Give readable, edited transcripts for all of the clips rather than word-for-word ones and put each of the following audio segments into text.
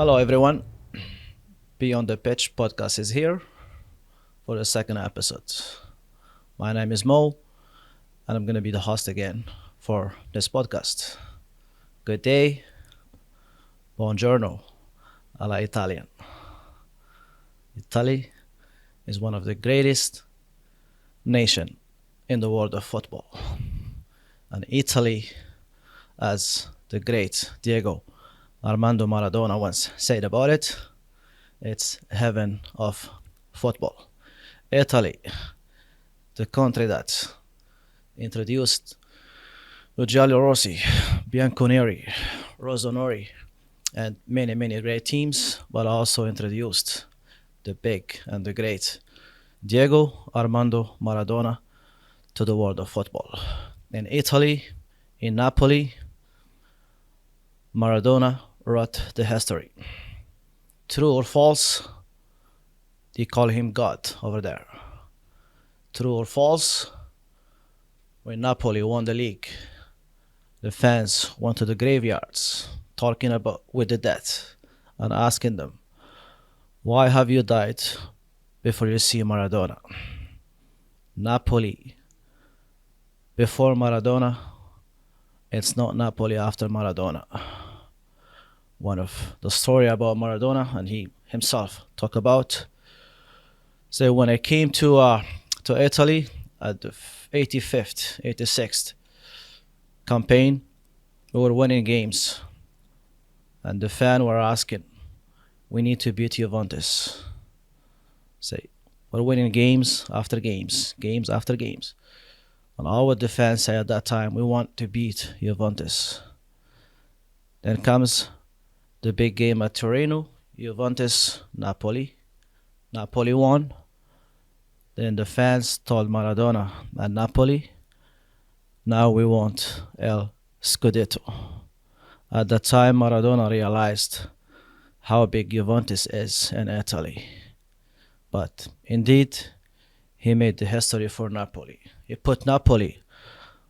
Hello, everyone. Beyond the Pitch podcast is here for the second episode. My name is Mo, and I'm going to be the host again for this podcast. Good day, buongiorno, alla Italian. Italy is one of the greatest nation in the world of football. And Italy, as the great Diego Armando Maradona once said about it, it's heaven of football. Italy, the country that introduced the Giallorossi, Bianconeri, Rossoneri, and many great teams, but also introduced the big and the great Diego Armando Maradona to the world of football. In Italy, in Napoli, Maradona wrote the history. True or false, they call him God over there. True or false, when Napoli won the league, the fans went to the graveyards talking about with the dead and asking them, why have you died before you see Maradona? Napoli before Maradona, it's not Napoli after Maradona. One of the story about Maradona, and he himself talk about. So when I came to Italy at the 85th, 86th campaign, we were winning games, and the fan were asking, "We need to beat Juventus." Say, we're winning games after games, games after games, and all what the fans say at that time, we want to beat Juventus. Then comes the big game at Torino, Juventus, Napoli. Napoli won. Then the fans told Maradona and Napoli, now we want El Scudetto. At that time, Maradona realized how big Juventus is in Italy. But indeed, he made the history for Napoli. He put Napoli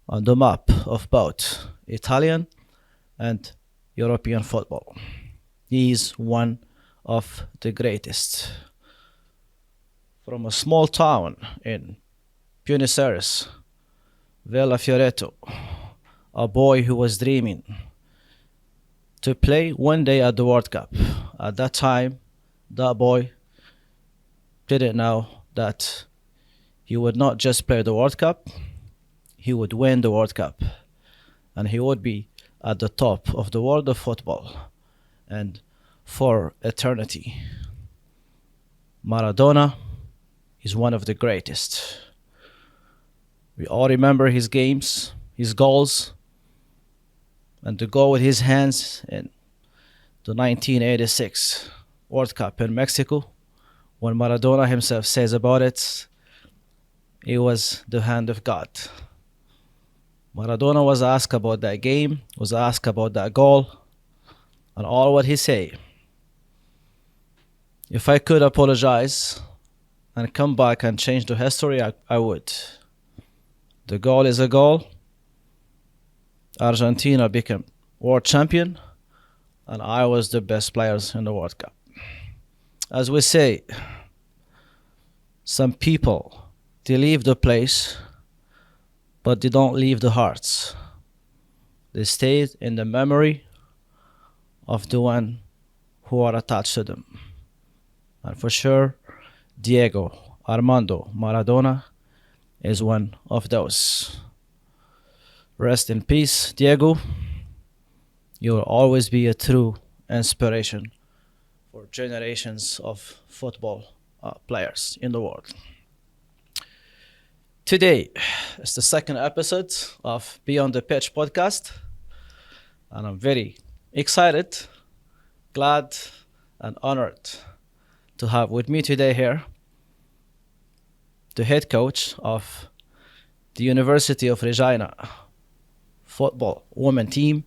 on the map of both Italian and European football. He is one of the greatest. From a small town in Buenos Aires, Villa Fioretto, a boy who was dreaming to play one day at the World Cup. At that time, that boy didn't know that he would not just play the World Cup, he would win the World Cup. And he would be at the top of the world of football and for eternity. Maradona is one of the greatest. We all remember his games, his goals, and to go with his hands in the 1986 World Cup in Mexico, when Maradona himself says about it, it was the hand of God. Maradona was asked about that game, was asked about that goal, and all what he say. If I could apologize and come back and change the history, I would. The goal is a goal. Argentina became world champion, and I was the best players in the World Cup. As we say, some people, they leave the place, but they don't leave the hearts. They stay in the memory of the one who are attached to them. And for sure, Diego Armando Maradona is one of those. Rest in peace, Diego. You will always be a true inspiration for generations of football players in the world. Today is the second episode of Beyond the Pitch podcast, and I'm very excited, glad, and honored to have with me today here the head coach of the University of Regina football women team,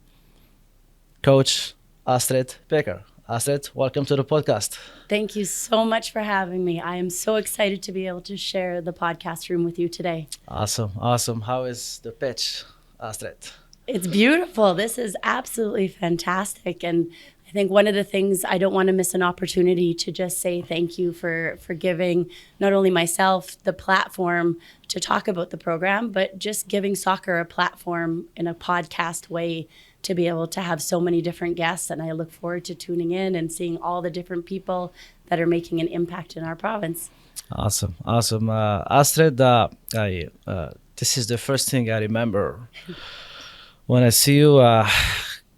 Coach Astrid Baecker. Astrid, welcome to the podcast. Thank you so much for having me. I am so excited to be able to share the podcast room with you today. Awesome. How is the pitch, Astrid? It's beautiful. This is absolutely fantastic. And I think one of the things, I don't want to miss an opportunity to just say thank you for giving not only myself the platform to talk about the program, but just giving soccer a platform in a podcast way to be able to have so many different guests. And I look forward to tuning in and seeing all the different people that are making an impact in our province. Awesome. Astrid, this is the first thing I remember. When I see you a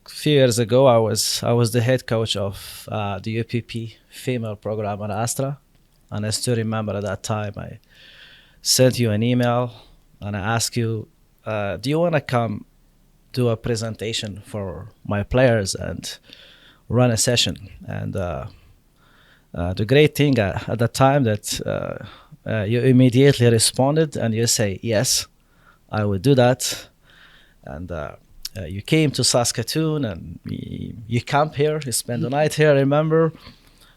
few years ago, I was the head coach of the UPP female program at ASTRA. And I still remember at that time, I sent you an email and I asked you, do you want to come do a presentation for my players and run a session? And the great thing at the time that you immediately responded and you say, yes, I would do that. And you came to Saskatoon and you camp here, you spend the night here, I remember.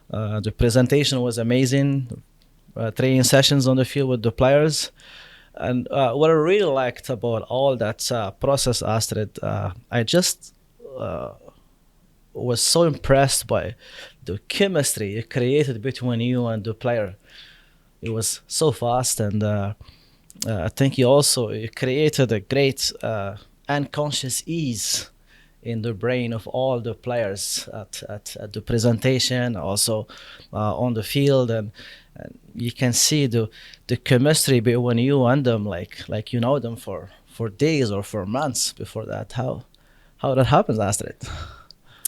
The presentation was amazing, training sessions on the field with the players. And what I really liked about all that process, Astrid, I just was so impressed by the chemistry you created between you and the player. It was so fast, and I think you created a great unconscious ease in the brain of all the players at the presentation, also on the field, and you can see the chemistry between you and them, like you know them for days or for months before that. How that happens, Astrid?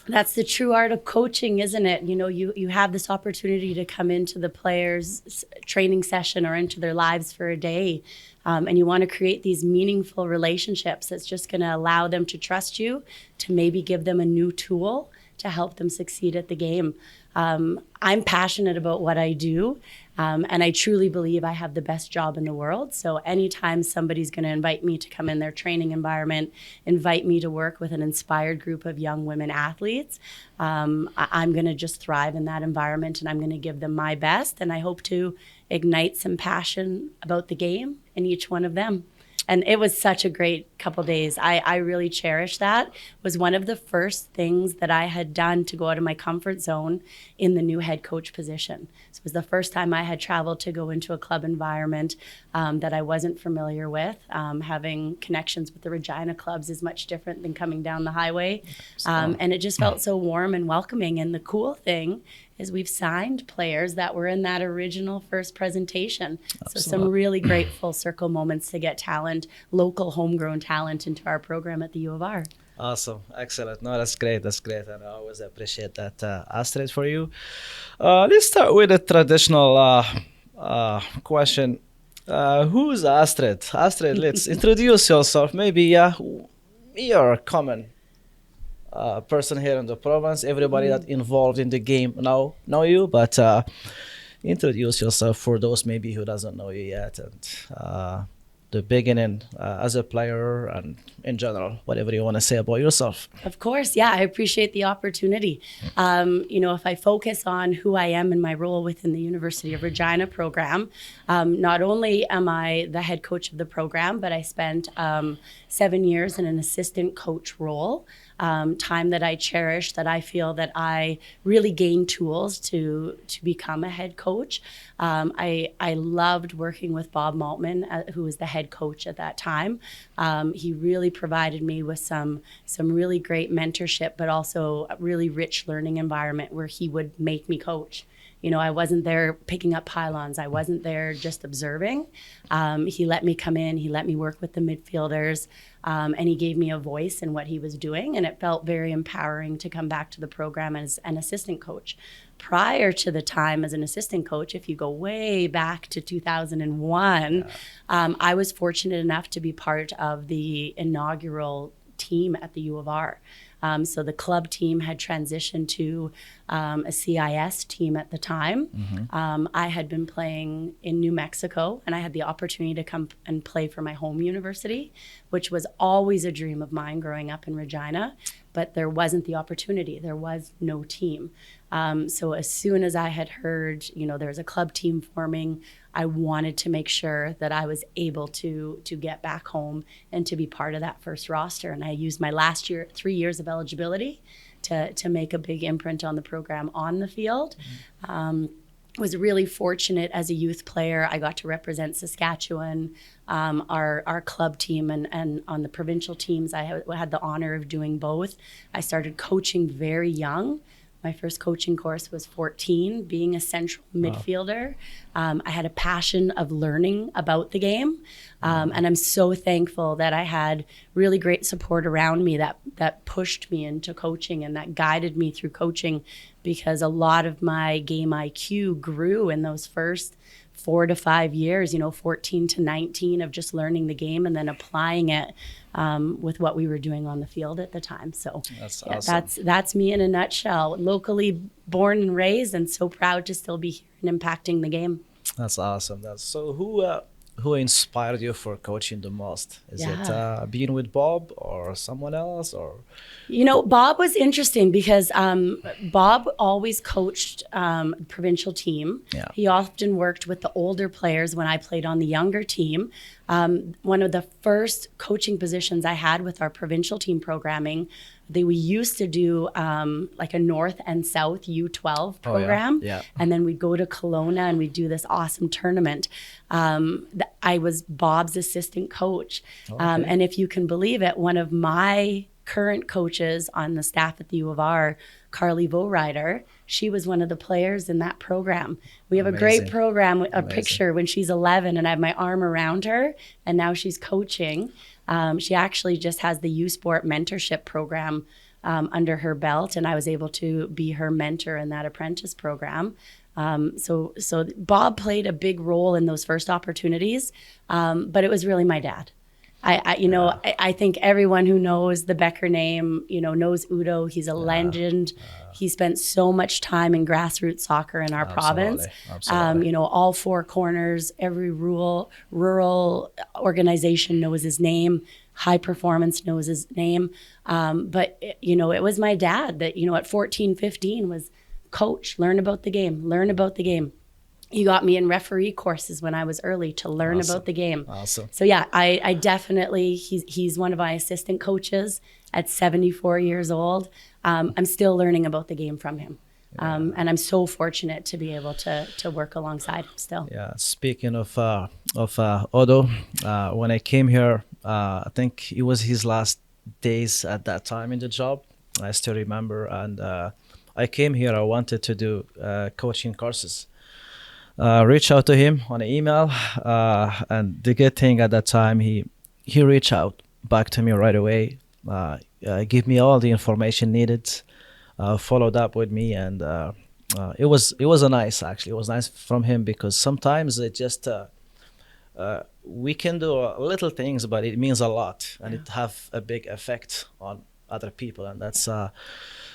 That's the true art of coaching, isn't it? You know, you have this opportunity to come into the players' training session or into their lives for a day, and you want to create these meaningful relationships that's just going to allow them to trust you, to maybe give them a new tool to help them succeed at the game. I'm passionate about what I do, and I truly believe I have the best job in the world. So anytime somebody's going to invite me to come in their training environment, invite me to work with an inspired group of young women athletes, I'm going to just thrive in that environment, and I'm going to give them my best. And I hope to ignite some passion about the game in each one of them. And it was such a great couple days. I really cherish that. It was one of the first things that I had done to go out of my comfort zone in the new head coach position. So it was the first time I had traveled to go into a club environment that I wasn't familiar with. Having connections with the Regina clubs is much different than coming down the highway. And it just felt so warm and welcoming. And the cool thing is we've signed players that were in that original first presentation. So some really great full circle moments to get talent, local homegrown talent into our program at the U of R. Awesome. Excellent. No, that's great. That's great. And I always appreciate that, Astrid, for you. Let's start with a traditional question. Who's Astrid? Astrid, let's introduce yourself. Maybe you're a common person here in the province. Everybody that involved in the game know you, but introduce yourself for those maybe who doesn't know you yet, and the beginning as a player and in general, whatever you want to say about yourself. Of course. Yeah, I appreciate the opportunity. If I focus on who I am and my role within the University of Regina program, not only am I the head coach of the program, but I spent 7 years in an assistant coach role, time that I cherish, that I feel that I really gained tools to become a head coach. I loved working with Bob Maltman, who was the head coach at that time. He really provided me with some really great mentorship, but also a really rich learning environment where he would make me coach. You know, I wasn't there picking up pylons. I wasn't there just observing. He let me come in. He let me work with the midfielders, and he gave me a voice in what he was doing. And it felt very empowering to come back to the program as an assistant coach. Prior to the time as an assistant coach, if you go way back to 2001, I was fortunate enough to be part of the inaugural team at the U of R. So the club team had transitioned to a CIS team at the time. Mm-hmm. I had been playing in New Mexico, and I had the opportunity to come and play for my home university, which was always a dream of mine growing up in Regina, but there wasn't the opportunity. There was no team. So as soon as I had heard, there's a club team forming, I wanted to make sure that I was able to get back home and to be part of that first roster. And I used my last 3 years of eligibility to make a big imprint on the program on the field. Was really fortunate as a youth player. I got to represent Saskatchewan, our club team, and on the provincial teams, I had the honor of doing both. I started coaching very young. My first coaching course was 14, being a central midfielder. I had a passion of learning about the game. And I'm so thankful that I had really great support around me that pushed me into coaching and that guided me through coaching, because a lot of my game IQ grew in those first 4 to 5 years, 14 to 19 of just learning the game and then applying it with what we were doing on the field at the time. So That's yeah, awesome. that's me in a nutshell. Locally born and raised, and so proud to still be here and impacting the game. That's awesome. That's so. Who inspired you for coaching the most? Is it being with Bob or someone else, or? Bob was interesting because Bob always coached provincial team. Yeah. He often worked with the older players when I played on the younger team. One of the first coaching positions I had with our provincial team programming, we used to do like a North and South U12 program. Yeah. And then we'd go to Kelowna and we'd do this awesome tournament. I was Bob's assistant coach. And if you can believe it, one of my current coaches on the staff at the U of R, Carly Vorider, she was one of the players in that program. We have a great program, a picture when she's 11 and I have my arm around her, and now she's coaching. She actually just has the U Sport mentorship program under her belt, and I was able to be her mentor in that apprentice program. So Bob played a big role in those first opportunities, but it was really my dad. I think everyone who knows the Baecker name, knows Udo. He's a legend. He spent so much time in grassroots soccer in our province. Absolutely. All four corners, every rural organization knows his name. High Performance knows his name. But it was my dad that, at 14, 15 was coach, learn about the game. He got me in referee courses when I was early to learn about the game. Awesome. So yeah, I definitely, he's one of my assistant coaches at 74 years old. I'm still learning about the game from him. And I'm so fortunate to be able to work alongside him still. Yeah. Speaking of Odo, when I came here, I think it was his last days at that time in the job. I still remember. And I came here, I wanted to do coaching courses. Reach out to him on an email, and the good thing at that time, he reached out back to me right away, give me all the information needed, followed up with me, and it was nice, actually. It was nice from him, because sometimes it just we can do little things, but it means a lot, and it have a big effect on other people, and that's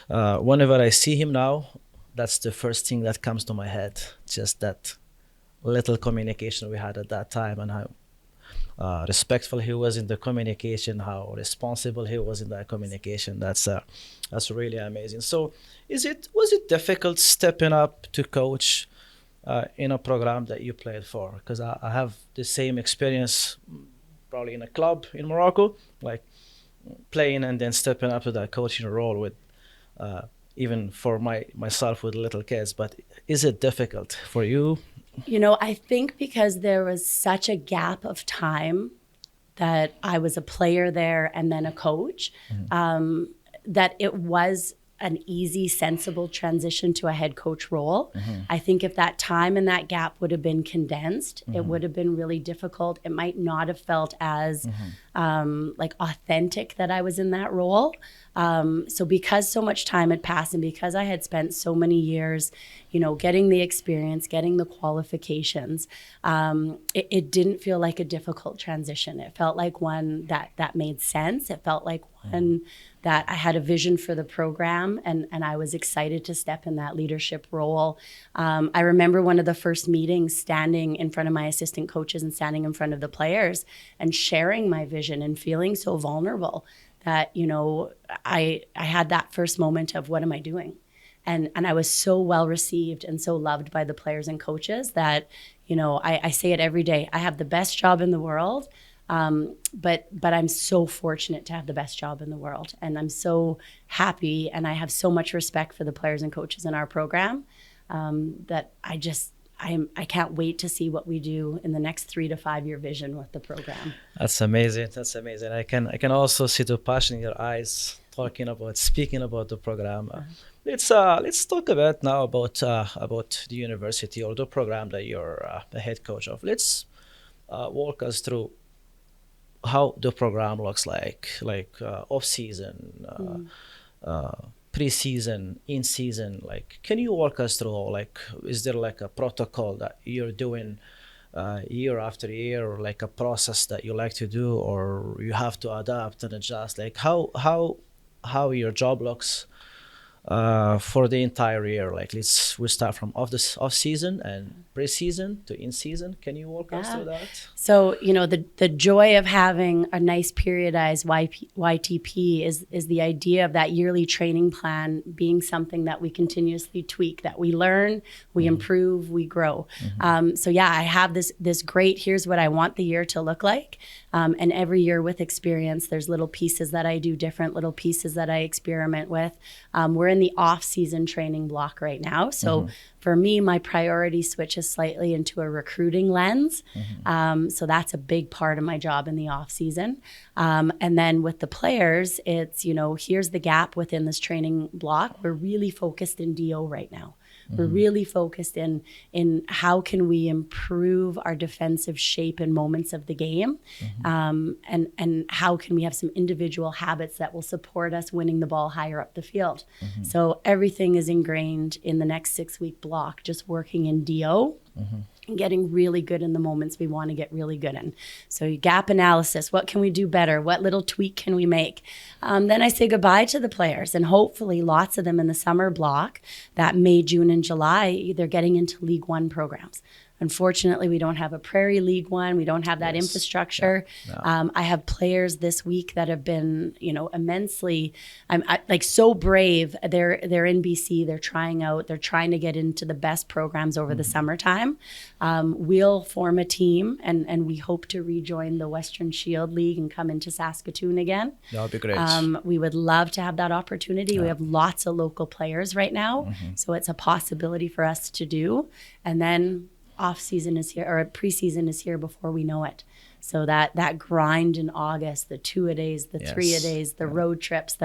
whenever I see him now, that's the first thing that comes to my head. Just that little communication we had at that time, and how respectful he was in the communication, how responsible he was in that communication. That's really amazing. So, was it difficult stepping up to coach in a program that you played for? Because I have the same experience, probably in a club in Morocco, like playing and then stepping up to that coaching role with. Even for myself with little kids, but is it difficult for you? I think because there was such a gap of time that I was a player there and then a coach, that it was an easy, sensible transition to a head coach role. I think if that time and that gap would have been condensed, it would have been really difficult. It might not have felt as like authentic that I was in that role. So because so much time had passed and because I had spent so many years, getting the experience, getting the qualifications, it didn't feel like a difficult transition. It felt like one that made sense. It felt like one that I had a vision for the program, and I was excited to step in that leadership role. I remember one of the first meetings standing in front of my assistant coaches and standing in front of the players and sharing my vision and feeling so vulnerable that, I had that first moment of what am I doing? And I was so well received and so loved by the players and coaches that, I say it every day. I have the best job in the world. But I'm so fortunate to have the best job in the world, and I'm so happy, and I have so much respect for the players and coaches in our program, that I can't wait to see what we do in the next 3 to 5 year vision with the program. That's amazing. That's amazing. I can also see the passion in your eyes speaking about the program. Let's talk about now about the university or the program that you're the head coach of. Let's walk us through how the program looks like off season, pre-season, in season. Like, can you walk us through, like, is there like a protocol that you're doing year after year, or like a process that you like to do, or you have to adapt and adjust? Like, how your job looks for the entire year? Like, we start from off season and pre-season to in season. Can you walk us through that? So, the joy of having a nice periodized YTP is the idea of that yearly training plan being something that we continuously tweak, that we learn, we improve, we grow. So yeah, I have this great, here's what I want the year to look like. And every year with experience, there's little pieces that I do different, little pieces that I experiment with. We're in the off-season training block right now. So for me, my priority switches slightly into a recruiting lens. So that's a big part of my job in the off-season. And then with the players, it's, here's the gap within this training block. We're really focused in DO right now. We're really focused in how can we improve our defensive shape in moments of the game, and how can we have some individual habits that will support us winning the ball higher up the field. So everything is ingrained in the next 6-week block, just working in DO. And getting really good in the moments we want to get really good in. So gap analysis, what can we do better? What little tweak can we make? Then I say goodbye to the players, and hopefully lots of them in the summer block, that May, June, and July, they're getting into League One programs. Unfortunately, we don't have a Prairie League One. We don't have that infrastructure. I have players this week that have been, immensely, so brave. They're in BC. They're trying out. They're trying to get into the best programs over the summertime. We'll form a team, and we hope to rejoin the Western Shield League and come into Saskatoon again. That would be great. We would love to have that opportunity. We have lots of local players right now, so it's a possibility for us to do. And then off season is here, or preseason is here before we know it. So that grind in August, the 2-a-days, the 3-a-days, the road trips,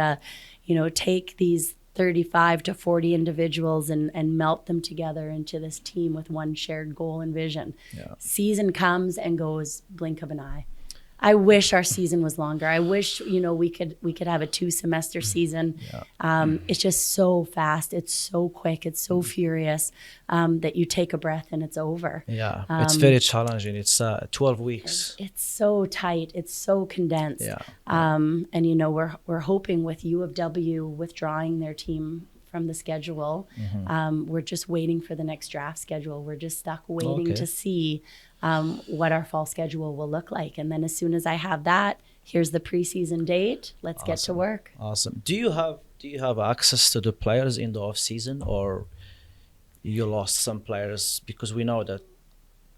take these 35 to 40 individuals and melt them together into this team with one shared goal and vision. Season comes and goes, blink of an eye. I wish our season was longer. I wish, we could have a 2-semester season. It's just so fast. It's so quick. It's so furious, that you take a breath and it's over. It's very challenging. It's 12 weeks. It's so tight. It's so condensed. And we're hoping with U of W withdrawing their team from the schedule. We're just waiting for the next draft schedule. We're just stuck waiting to see what our fall schedule will look like. And then as soon as I have that, here's the preseason date. Let's get to work. Awesome. Do you have access to the players in the off season, or you lost some players? Because we know that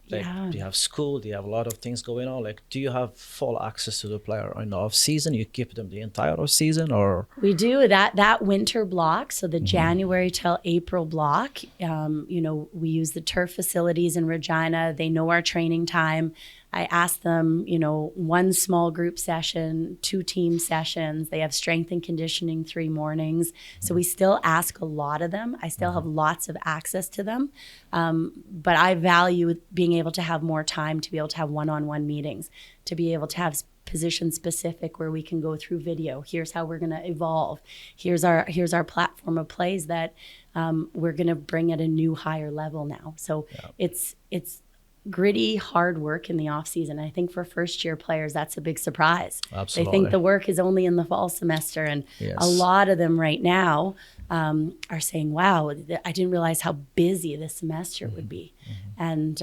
they have school, they have a lot of things going on. Like, do you have full access to the player in the off season? You keep them the entire off season, or? We do that winter block. So the January till April block, we use the turf facilities in Regina. They know our training time. I ask them, 1 small group session, 2 team sessions. They have strength and conditioning 3 mornings. So we still ask a lot of them. I still have lots of access to them. But I value being able to have more time to be able to have one-on-one meetings, to be able to have position specific where we can go through video. Here's how we're going to evolve. Here's our platform of plays that we're going to bring at a new higher level now. So it's gritty, hard work in the off season. I think for first year players, that's a big surprise. Absolutely. They think the work is only in the fall semester. And a lot of them right now are saying, wow, I didn't realize how busy this semester would be. And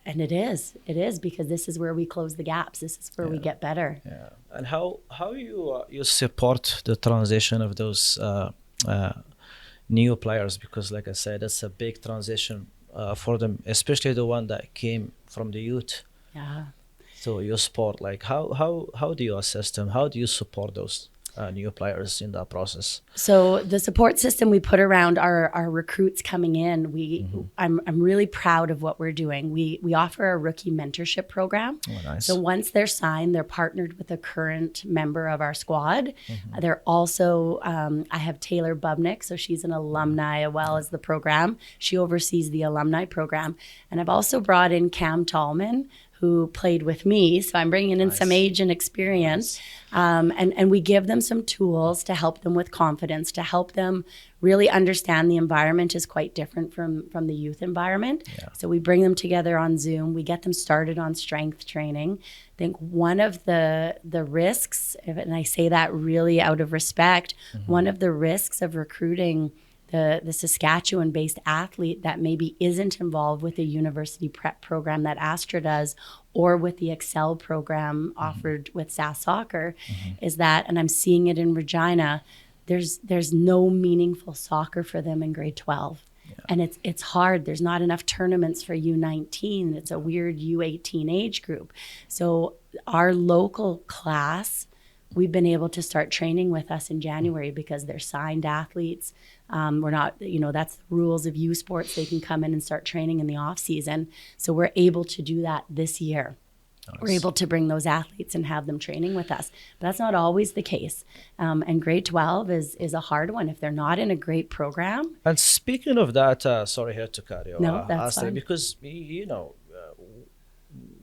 it is because this is where we close the gaps. This is where we get better. And how you support the transition of those new players? Because like I said, that's a big transition for them, especially the one that came from the youth. to your sport, like how do you assess them? How do you support those new players in that process? So the support system we put around our recruits coming in, I'm really proud of what we're doing. We offer a rookie mentorship program. Oh, nice. So once they're signed, they're partnered with a current member of our squad. They're also, I have Taylor Bubnick, so she's an alumni as well as the program. She oversees the alumni program. And I've also brought in Cam Tallman, who played with me. So I'm bringing in some age and experience. And we give them some tools to help them with confidence, to help them really understand the environment is quite different from the youth environment. Yeah. So we bring them together on Zoom. We get them started on strength training. I think one of the risks, and I say that really out of respect, one of the risks of recruiting the Saskatchewan-based athlete that maybe isn't involved with a university prep program that ASTRA does, or with the Excel program offered with SAS Soccer, is that, and I'm seeing it in Regina, there's no meaningful soccer for them in grade 12. Yeah. And it's hard. There's not enough tournaments for U19. It's a weird U18 age group. So our local class, we've been able to start training with us in January because they're signed athletes. We're not, that's the rules of U Sports. They can come in and start training in the off season. So we're able to do that this year. Nice. We're able to bring those athletes and have them training with us. But that's not always the case. And grade 12 is a hard one if they're not in a great program. And speaking of that, sorry here to cut you. No, that's Astrid, fine. because,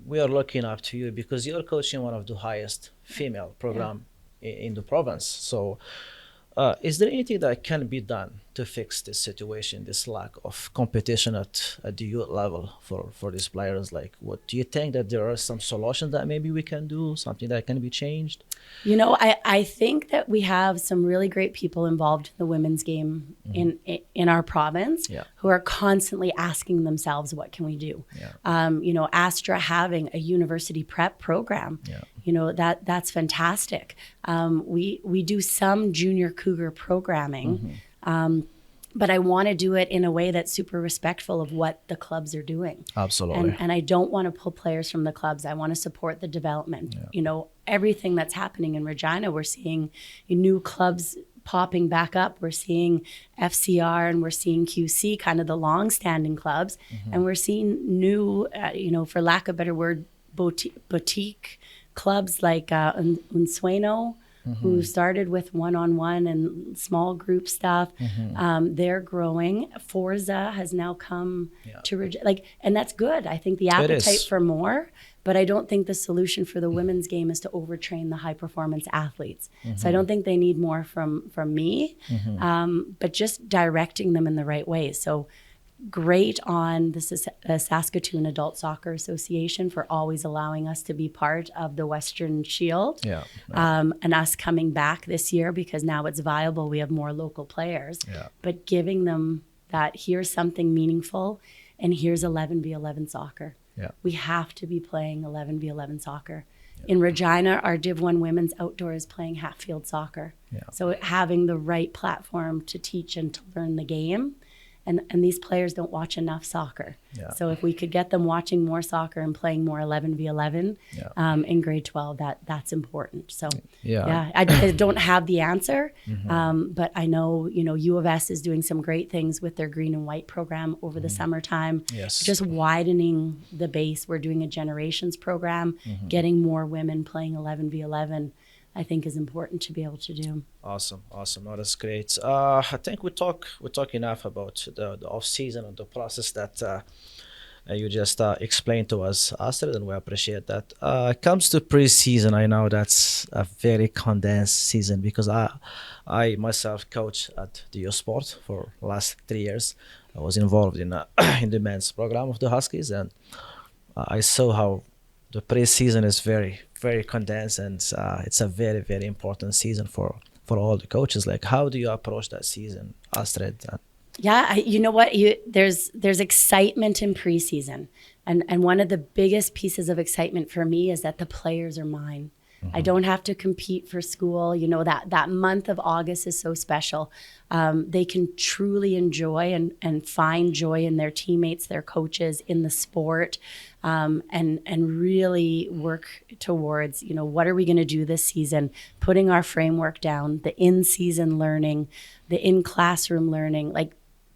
we are looking up to you because you're coaching one of the highest female program in the province. So is there anything that can be done to fix this situation, this lack of competition at the youth level for these players? Like, what do you think that there are some solutions that maybe we can do, something that can be changed? I think that we have some really great people involved in the women's game in our province who are constantly asking themselves, what can we do? Yeah. ASTRA having a university prep program, that's fantastic. We do some junior Cougar programming, but I want to do it in a way that's super respectful of what the clubs are doing. Absolutely. And I don't want to pull players from the clubs. I want to support the development. Yeah. Everything that's happening in Regina, we're seeing new clubs popping back up. We're seeing FCR and we're seeing QC, kind of the long-standing clubs. And we're seeing new, for lack of a better word, boutique clubs like Unsueno, who started with one-on-one and small group stuff. They're growing. Forza has now come to and that's good. I think the appetite for more, but I don't think the solution for the women's game is to overtrain the high performance athletes. So I don't think they need more from me, but just directing them in the right way. So great on the Saskatoon Adult Soccer Association for always allowing us to be part of the Western Shield. And us coming back this year because now it's viable. We have more local players, but giving them that here's something meaningful and here's 11v11 soccer. We have to be playing 11v11 soccer. In Regina, our Div 1 women's outdoor is playing half field soccer. So having the right platform to teach and to learn the game. And these players don't watch enough soccer. So if we could get them watching more soccer and playing more 11v11 in grade 12, that's important. So I don't have the answer, but I know U of S is doing some great things with their green and white program over the summertime. Just widening the base. We're doing a generations program, getting more women playing 11v11. I think is important to be able to do. Awesome. No, that's great. I think we talk enough about the off season and the process that you just explained to us, Astrid, and we appreciate that. It comes to pre-season, I know that's a very condensed season because I myself coach at the U Sport for the last 3 years. I was involved in in the men's program of the Huskies, and I saw how the pre-season is very, very condensed, and it's a very, very important season for all the coaches. Like, how do you approach that season, Astrid? You know what? There's excitement in preseason, and one of the biggest pieces of excitement for me is that the players are mine. I don't have to compete for school. You know, that month of August is so special. They can truly enjoy and find joy in their teammates, their coaches, in the sport, and really work towards, you know, what are we going to do this season? Putting our framework down, the in-season learning, the in-classroom learning. Like,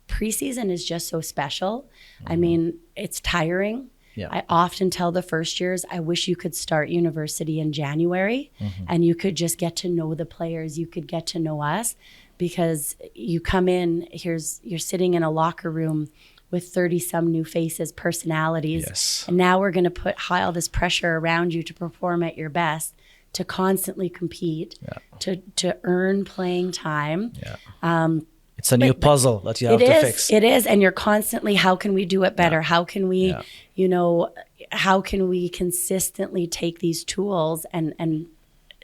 preseason is just so special. I mean, it's tiring. Yeah. I often tell the first years, I wish you could start university in January and you could just get to know the players. You could get to know us, because you come in, you're sitting in a locker room with 30 some new faces, personalities. Yes. And now we're going to put all this pressure around you to perform at your best, to constantly compete, to earn playing time. Yeah. It's a new puzzle that you have to fix. It is. And you're constantly, how can we do it better? How can we, you know, how can we consistently take these tools and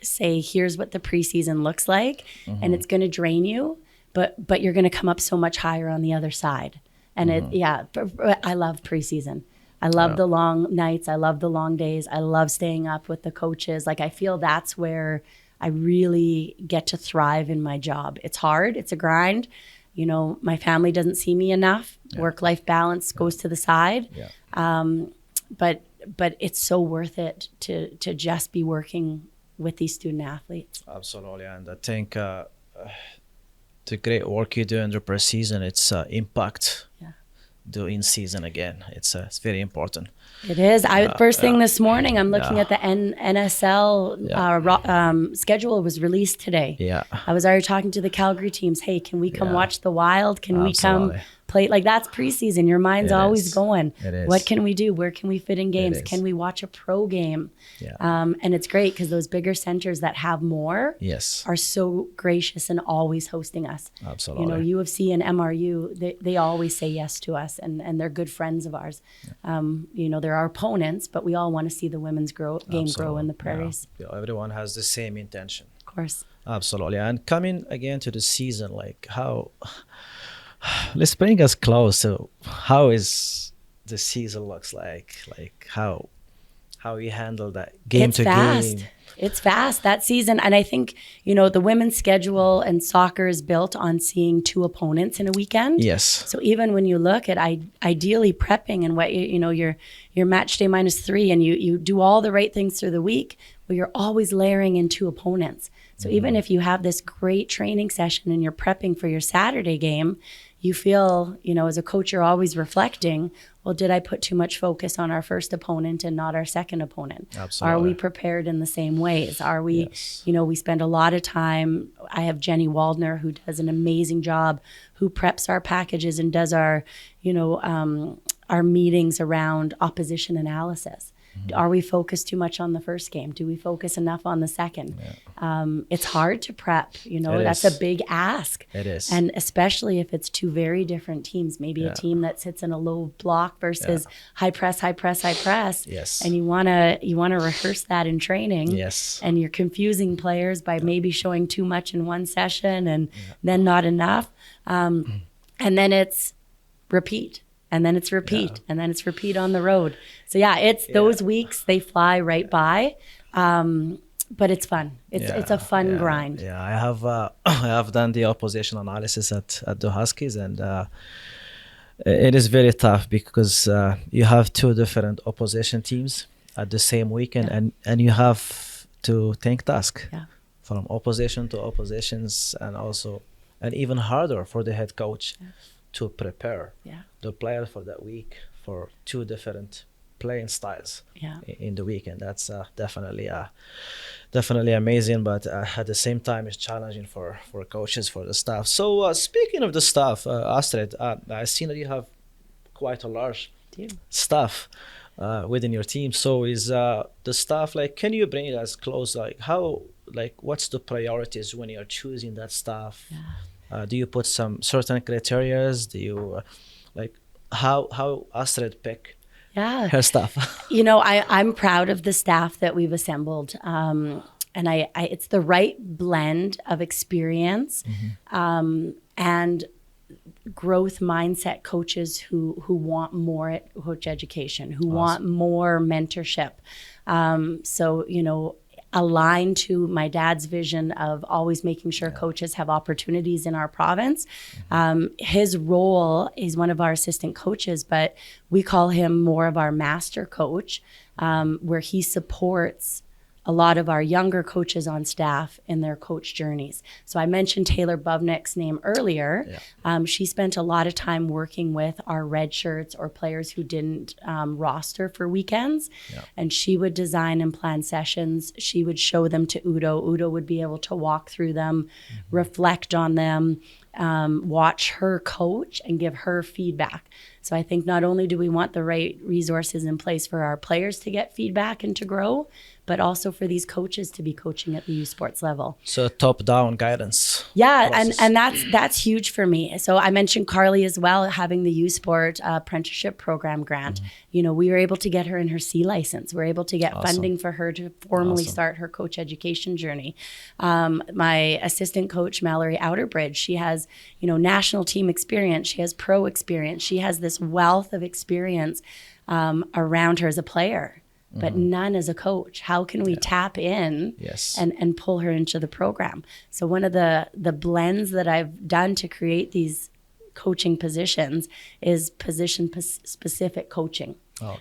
say, here's what the preseason looks like, and it's going to drain you, but you're going to come up so much higher on the other side. And I love preseason. I love the long nights. I love the long days. I love staying up with the coaches. Like, I feel that's where I really get to thrive in my job. It's hard. It's a grind. You know, my family doesn't see me enough. Work-life balance goes to the side. But it's so worth it to just be working with these student athletes. Absolutely. And I think the great work you do in the preseason, it's impact do in season again. It's very important. It is. First thing this morning, I'm looking at the NSL schedule. Was released today. Yeah. I was already talking to the Calgary teams. Hey, can we come watch the Wild? Can we come play? Like, that's preseason. Your mind's always going. It is. What can we do? Where can we fit in games? Can we watch a pro game? Yeah. And it's great because those bigger centers that have more are so gracious and always hosting us. Absolutely. You know, U of C and MRU, they always say yes to us, and they're good friends of ours. You know, they're our opponents, but we all want to see the women's game grow in the prairies. Yeah. Everyone has the same intention. Of course. Absolutely. And coming again to the season, like, how, let's bring us close to how is the season looks like how you handle that game to game. It's fast, that season. And I think, you know, the women's schedule and soccer is built on seeing 2 opponents in a weekend. Yes. So even when you look at ideally prepping and what, you know, your match day -3, and you do all the right things through the week, but you're always layering in 2 opponents. So even if you have this great training session and you're prepping for your Saturday game, you feel, you know, as a coach, you're always reflecting, well, did I put too much focus on our first opponent and not our second opponent? Absolutely. Are we prepared in the same ways? Are we, you know, we spend a lot of time. I have Jenny Waldner, who does an amazing job, who preps our packages and does our, you know, our meetings around opposition analysis. Are we focused too much on the first game? Do we focus enough on the second? It's hard to prep, you know, that's a big ask. It is. And especially if it's 2 very different teams, maybe a team that sits in a low block versus high press. Yes. And you wanna rehearse that in training. Yes. And you're confusing players by maybe showing too much in one session and then not enough. And then it's repeat. And then it's repeat, and then it's repeat on the road. So it's those weeks, they fly right by, but it's fun. It's a fun grind. Yeah, I have done the opposition analysis at the Huskies, and it is very tough because you have 2 different opposition teams at the same weekend, and you have to take task from opposition to oppositions, and even harder for the head coach to prepare the player for that week for 2 different playing styles in the weekend. That's definitely amazing, but at the same time it's challenging for coaches, for the staff. So speaking of the staff, Astrid, I've seen that you have quite a large staff within your team. So is the staff, like, can you bring us close, like how, like, what's the priorities when you're choosing that staff? Do you put some certain criterias? Do you like how Astrid pick her staff? You know, I'm proud of the staff that we've assembled, and I it's the right blend of experience and growth mindset coaches who want more coach education, who want more mentorship. So, you know, aligned to my dad's vision of always making sure coaches have opportunities in our province. His role is one of our assistant coaches, but we call him more of our master coach, where he supports a lot of our younger coaches on staff in their coach journeys. So I mentioned Taylor Bubnick's name earlier. She spent a lot of time working with our red shirts or players who didn't roster for weekends. And she would design and plan sessions. She would show them to Udo. Udo would be able to walk through them, reflect on them, watch her coach and give her feedback. So I think not only do we want the right resources in place for our players to get feedback and to grow, but also for these coaches to be coaching at the U Sports level. So top-down guidance. Yeah, process. and that's huge for me. So I mentioned Carly as well, having the U Sport apprenticeship program grant. You know, we were able to get her in her C license. We're able to get funding for her to formally start her coach education journey. My assistant coach, Mallory Outerbridge, she has, you know, national team experience. She has pro experience. She has this wealth of experience around her as a player, but none as a coach. How can we tap in and pull her into the program? So one of the blends that I've done to create these coaching positions is position-specific coaching.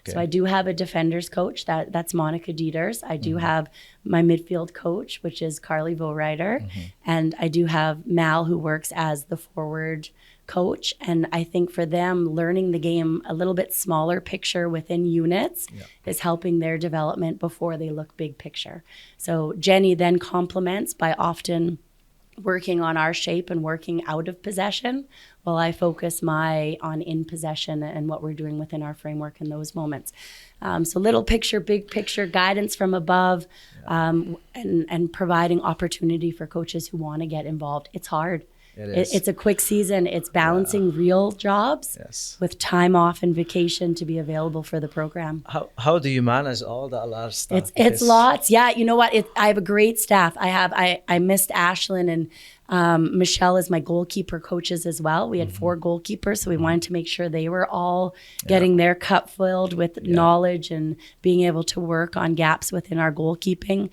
So I do have a defenders coach, that's Monica Dieters. I do have my midfield coach, which is Carly Vowrider. And I do have Mal, who works as the forward coach. And I think for them, learning the game a little bit smaller picture within units is helping their development before they look big picture. So Jenny then complements by often working on our shape and working out of possession, while I focus on in possession and what we're doing within our framework in those moments. So little picture, big picture, guidance from above, and providing opportunity for coaches who want to get involved. It's hard. It's a quick season. It's balancing real jobs with time off and vacation to be available for the program. How do you manage all that lot of stuff? It's lots. Yeah, you know what? I have a great staff. I missed Ashlyn and Michelle is my goalkeeper coaches as well. We had 4 goalkeepers, so we wanted to make sure they were all getting their cup filled with knowledge and being able to work on gaps within our goalkeeping.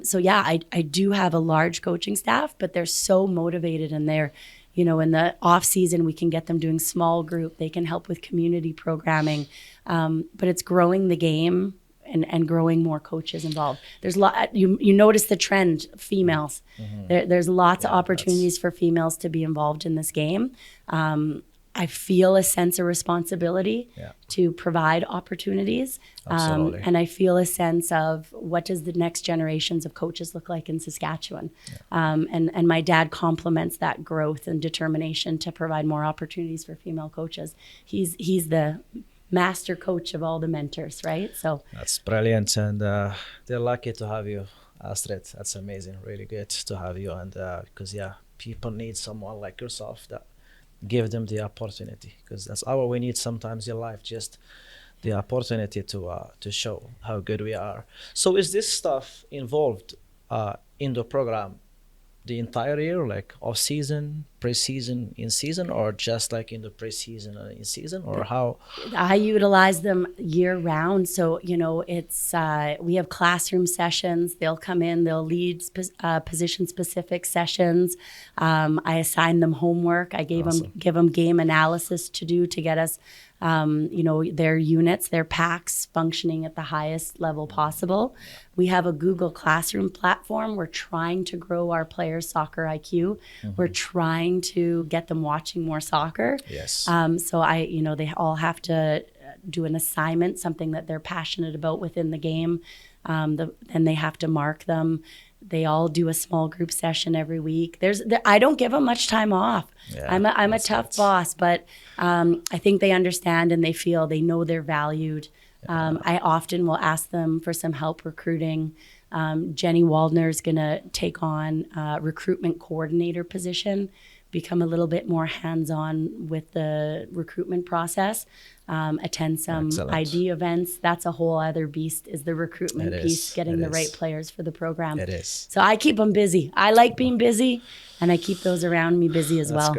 So yeah, I do have a large coaching staff, but they're so motivated, and they're, you know, in the off season, we can get them doing small group. They can help with community programming, but it's growing the game and growing more coaches involved. There's you notice the trend, females. There's lots of opportunities for females to be involved in this game. I feel a sense of responsibility to provide opportunities. And I feel a sense of what does the next generations of coaches look like in Saskatchewan. And my dad complements that growth and determination to provide more opportunities for female coaches. He's the master coach of all the mentors, right? So that's brilliant, and they're lucky to have you, Astrid. That's amazing, really good to have you, and because people need someone like yourself that give them the opportunity, because that's all we need sometimes in life, just the opportunity to show how good we are. So is this stuff involved in the program the entire year, like off season, pre-season, in season, or just like in the pre-season and in season, or how? I utilize them year round. So, you know, it's we have classroom sessions. They'll come in, they'll lead position specific sessions. I assign them homework. I give them game analysis to do to get us you know, their units, their packs functioning at the highest level possible. We have a Google Classroom platform. We're trying to grow our players' soccer IQ. We're trying to get them watching more soccer. So you know, they all have to do an assignment, something that they're passionate about within the game. Then they have to mark them. They all do a small group session every week. I don't give them much time off. I'm a tough boss, but I think they understand and they know they're valued. I often will ask them for some help recruiting. Jenny Waldner is going to take on a recruitment coordinator position, become a little bit more hands-on with the recruitment process, attend some ID events. That's a whole other beast, is the recruitment piece, getting the right players for the program. It is. So I keep them busy. I like being busy, and I keep those around me busy as well.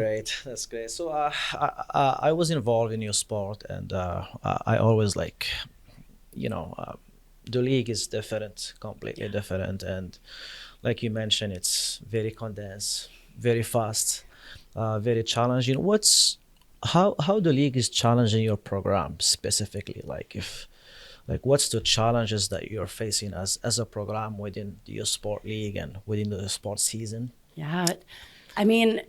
That's great. So I was involved in your sport, and I always like, you know, the league is different, completely different, and like you mentioned, it's very condensed, very fast, very challenging. What's how the league is challenging your program specifically? Like if like what's the challenges that you're facing as a program within the sport league and within the sports season? Yeah. I mean,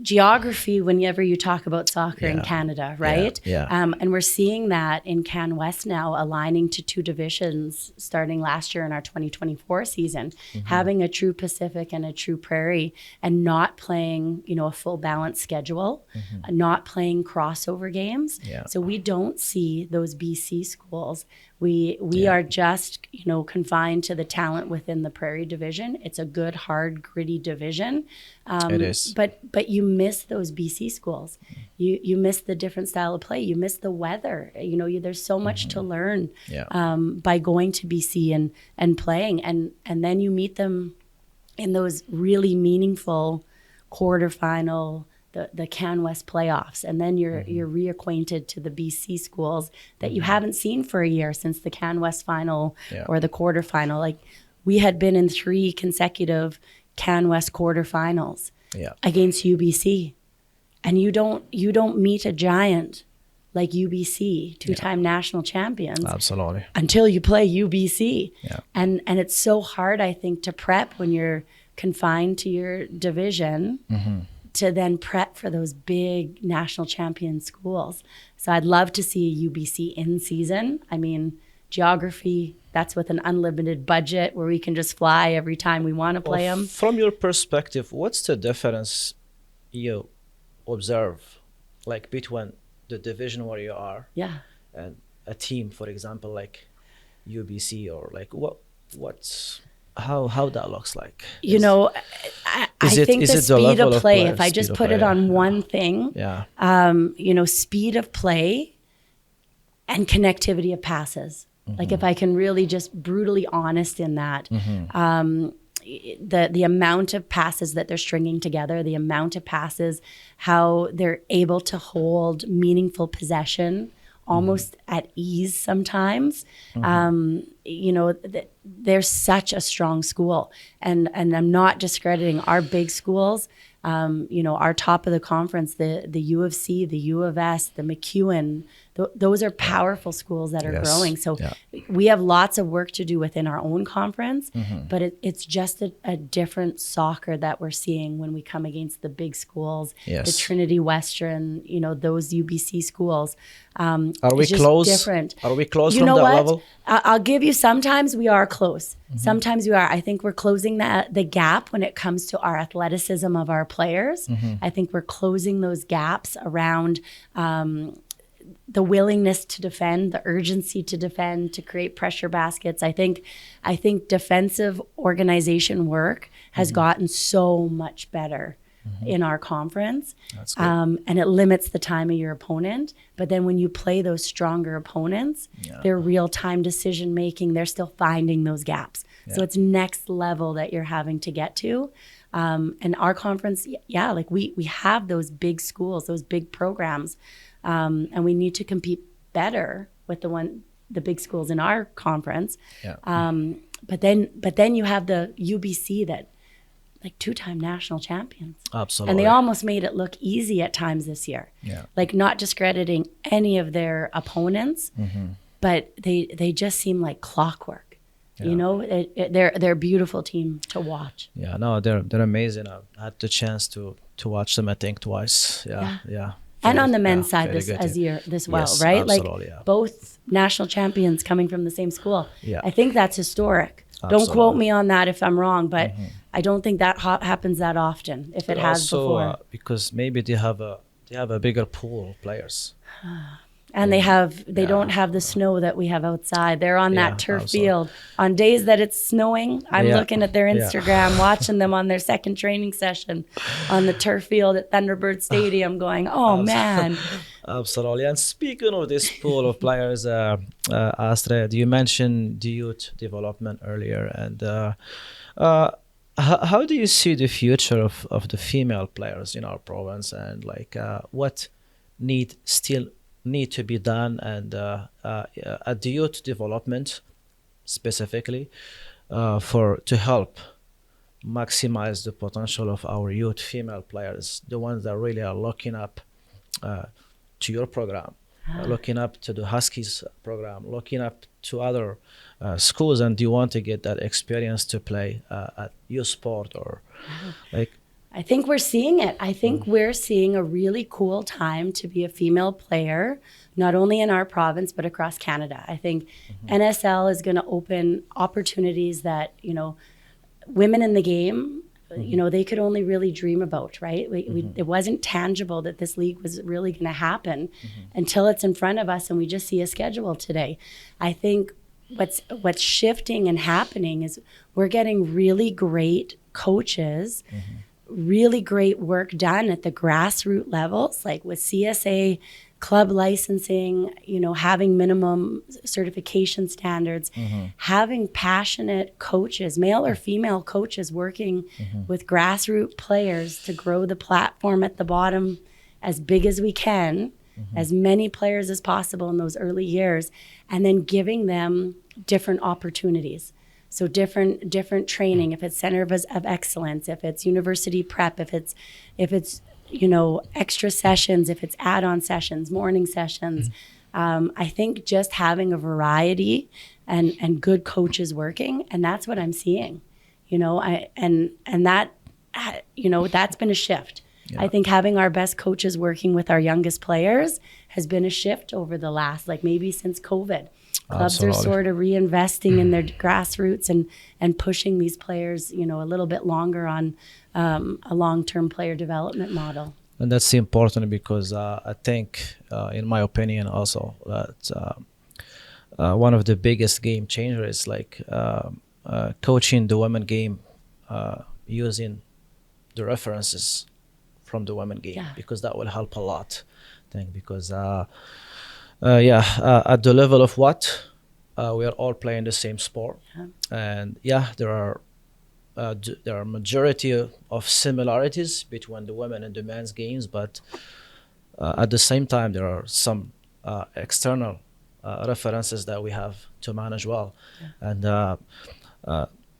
geography, whenever you talk about soccer in Yeah. Canada, Yeah. right? Yeah. And we're seeing that in Can West now, aligning to two divisions starting last year in our 2024 season, having a true Pacific and a true Prairie, and not playing, you know, a full balanced schedule, not playing crossover games. Yeah. So we don't see those BC schools. We Yeah. are just, you know, confined to the talent within the Prairie division. It's a good, hard, gritty division. It is. But you miss those BC schools. You miss the different style of play. You miss the weather. You know, there's so much to learn Yeah. by going to BC and playing, and then you meet them in those really meaningful quarterfinal, the Can West playoffs, and then you're reacquainted to the BC schools that you haven't seen for a year since the Can West final Yeah. or the quarterfinal. Like we had been in 3 consecutive Can West quarterfinals Yeah. against UBC, and you don't meet a giant like UBC, two-time national champions, Absolutely. until you play UBC. Yeah. And it's so hard, I think, to prep when you're confined to your division to then prep for those big national champion schools. So I'd love to see a UBC in season. I mean, geography, that's with an unlimited budget where we can just fly every time we want to play them. From your perspective, what's the difference you observe, like between the division where you are Yeah. and a team, for example, like UBC, or like what's how that looks like? You know, I think the speed of play, if I just put it on one thing, Yeah. you know, speed of play and connectivity of passes. Like if I can really just brutally honest in that, the amount of passes that they're stringing together, the amount of passes, how they're able to hold meaningful possession almost at ease sometimes. You know, they're such a strong school, and I'm not discrediting our big schools. You know, our top of the conference, the U of C, the U of S, the McEwen, those are powerful schools that are Yes. growing. So Yeah. we have lots of work to do within our own conference, but it's just a different soccer that we're seeing when we come against the big schools, Yes. the Trinity Western, you know, those UBC schools. Are we it's just close? different. Are we close You from know that what? level? I'll give you, sometimes we are close. Sometimes we are. I think we're closing the gap when it comes to our athleticism of our players. I think we're closing those gaps around the willingness to defend, the urgency to defend, to create pressure baskets. I think defensive organization work has gotten so much better in our conference. That's good. And it limits the time of your opponent. But then when you play those stronger opponents, their real-time decision making, they're still finding those gaps. So it's next level that you're having to get to. And our conference, like we have those big schools, those big programs, and we need to compete better with the big schools in our conference. But then you have the UBC that, like, 2-time national champions. Absolutely. And they almost made it look easy at times this year. Yeah. Like, not discrediting any of their opponents, but they just seem like clockwork. You know, they're a beautiful team to watch. Yeah, no, they're amazing. I had the chance to watch them, I think, twice. Yeah. And on the men's side very good team. this well, Yes, right? absolutely, Like both national champions coming from the same school. Yeah. I think that's historic. Don't quote me on that if I'm wrong, but I don't think that happens that often, if it has also, before. because maybe they have a bigger pool of players. And they don't have the snow that we have outside. They're on that turf absolutely. field. On days that it's snowing, I'm Yeah. looking at their Yeah. Instagram, watching them on their second training session on the turf field at Thunderbird Stadium, going, oh man. Absolutely. And speaking of this pool of players, Astrid, you mentioned the youth development earlier, and how do you see the future of the female players in our province, and like what still need to be done, and at the youth development, specifically for to help maximize the potential of our youth female players, the ones that really are looking up to your program, looking up to the Huskies program, looking up to other schools, and you want to get that experience to play at youth sport or like. I think we're seeing it. I think we're seeing a really cool time to be a female player, not only in our province, but across Canada. I think NSL is going to open opportunities that, you know, women in the game, you know, they could only really dream about, right? It wasn't tangible that this league was really going to happen until it's in front of us and we just see a schedule today. I think what's shifting and happening is we're getting really great coaches, really great work done at the grassroots levels, like with CSA, club licensing, you know, having minimum certification standards, having passionate coaches, male or female coaches working with grassroots players to grow the platform at the bottom as big as we can, as many players as possible in those early years, and then giving them different opportunities. So different training, if it's center of excellence, if it's university prep, if it's you know, extra sessions, if it's add-on sessions, morning sessions. I think just having a variety and good coaches working, and that's what I'm seeing. You know, and that, you know, that's been a shift. Yeah. I think having our best coaches working with our youngest players has been a shift over the last, like maybe since COVID. Clubs are sort of reinvesting in their grassroots and pushing these players, you know, a little bit longer on a long-term player development model. And that's important because I think, in my opinion also, that one of the biggest game changers is like coaching the women game using the references from the women game, because that will help a lot, I think, because at the level of what we are all playing the same sport, and there are majority of similarities between the women and the men's games, but at the same time there are some external references that we have to manage well. And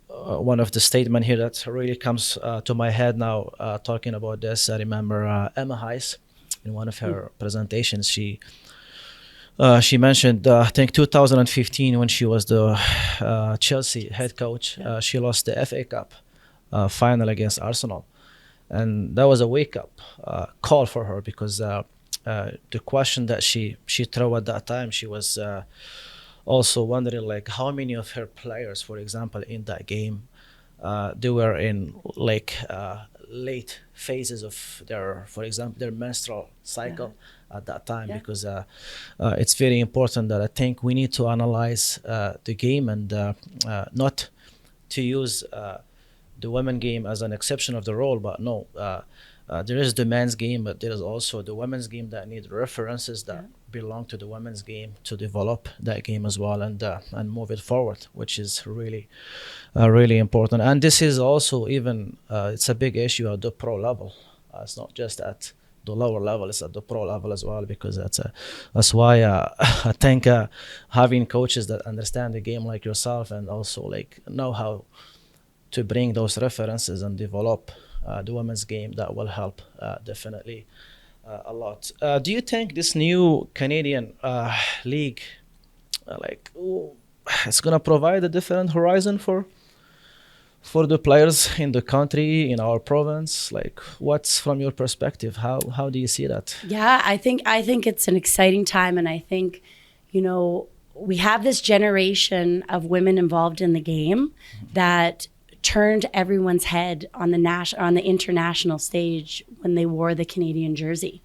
one of the statement here that really comes to my head now, talking about this, I remember Emma Heiss in one of her presentations. She mentioned, I think 2015, when she was the Chelsea head coach, she lost the FA Cup final against Arsenal. And that was a wake-up call for her, because the question that she threw at that time, she was also wondering, like, how many of her players, for example, in that game, they were in like late phases of their, for example, their menstrual cycle at that time, because it's very important that I think we need to analyze the game and not to use the women game as an exception of the rule, but no, there is the men's game, but there is also the women's game that need references that belong to the women's game to develop that game as well, and move it forward, which is really really important. And this is also even it's a big issue at the pro level. It's not just at the lower level, it's at the pro level as well, because that's why I think having coaches that understand the game like yourself, and also like know how to bring those references and develop the women's game, that will help definitely a lot. Do you think this new Canadian league, it's gonna provide a different horizon for the players in the country, in our province? Like, what's from your perspective? How do you see that? Yeah, I think it's an exciting time, and I think, you know, we have this generation of women involved in the game that turned everyone's head on the international stage when they wore the Canadian jersey.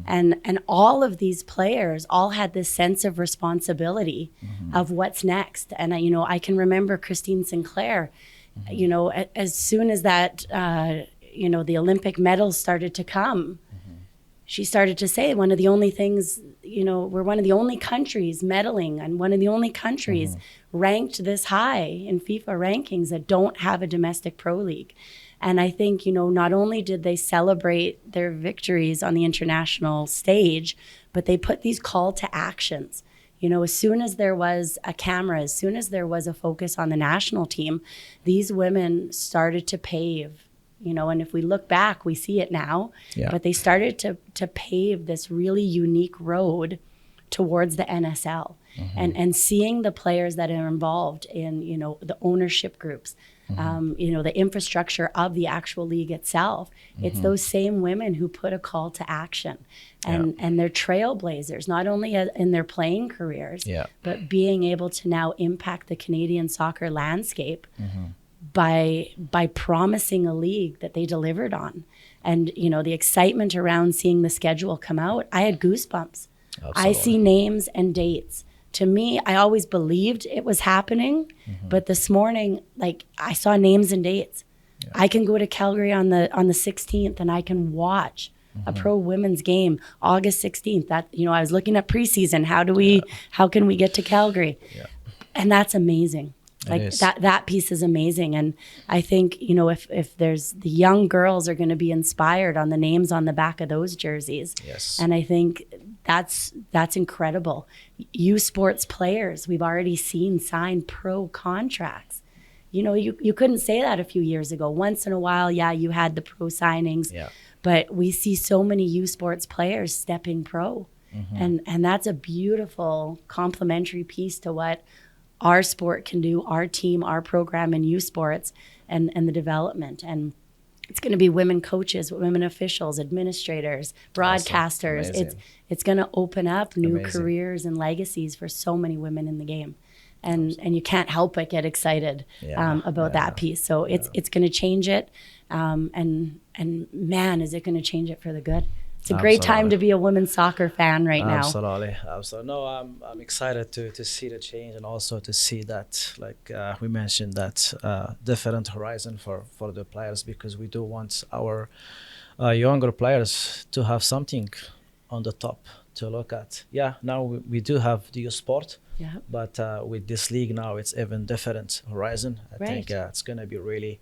And all of these players all had this sense of responsibility of what's next. And you know, I can remember Christine Sinclair, you know, as soon as that you know, the Olympic medals started to come, she started to say, one of the only things, you know, we're one of the only countries medaling, and one of the only countries ranked this high in FIFA rankings that don't have a domestic pro league. And I think, you know, not only did they celebrate their victories on the international stage, but they put these call to actions. As soon as there was a camera, as soon as there was a focus on the national team, these women started to pave, and if we look back, we see it now, but they started to pave this really unique road towards the NSL. And seeing the players that are involved in, the ownership groups, the infrastructure of the actual league itself, it's those same women who put a call to action and they're trailblazers, not only in their playing careers, but being able to now impact the Canadian soccer landscape by promising a league that they delivered on. And, the excitement around seeing the schedule come out, I had goosebumps. Absolutely. I see names and dates. To me, I always believed it was happening, but this morning, I saw names and dates. I can go to Calgary on the 16th and I can watch a pro women's game August 16th. That, I was looking at preseason. How can we get to Calgary? And that's amazing. That piece is amazing. And I think, if there's the young girls are going to be inspired on the names on the back of those jerseys. And I think that's incredible. U Sports players, we've already seen sign pro contracts. You couldn't say that a few years ago. Once in a while, you had the pro signings, but we see so many U Sports players stepping pro. And that's a beautiful complementary piece to what our sport can do, our team, our program in U Sports and the development. And it's going to be women coaches, women officials, administrators, broadcasters. Awesome. It's going to open up new careers and legacies for so many women in the game. And you can't help but get excited about that piece. So it's going to change it. And man, is it going to change it for the good. It's a great time to be a women's soccer fan right now. Absolutely. No, I'm excited to see the change and also to see that, we mentioned, that different horizon for the players, because we do want our younger players to have something on the top to look at. Now we do have the sport, but with this league now, it's even different horizon. I think it's going to be really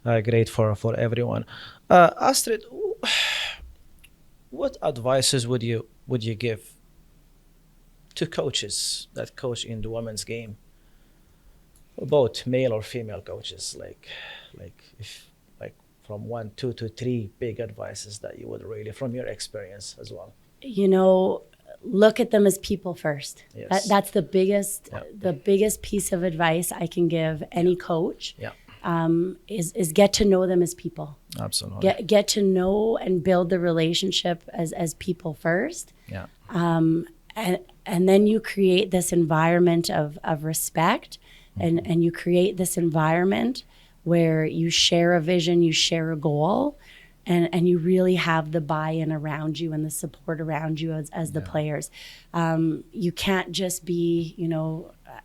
great for everyone. Astrid, what advices would you give to coaches that coach in the women's game, both male or female coaches, if from 1, 2 to 3 big advices that you would really, from your experience as well? Look at them as people first. That's the biggest piece of advice I can give any coach. Is get to know them as people. Absolutely. Get to know and build the relationship as people first. And then you create this environment of respect, and you create this environment where you share a vision, you share a goal, and you really have the buy-in around you and the support around you as the players. You can't just be,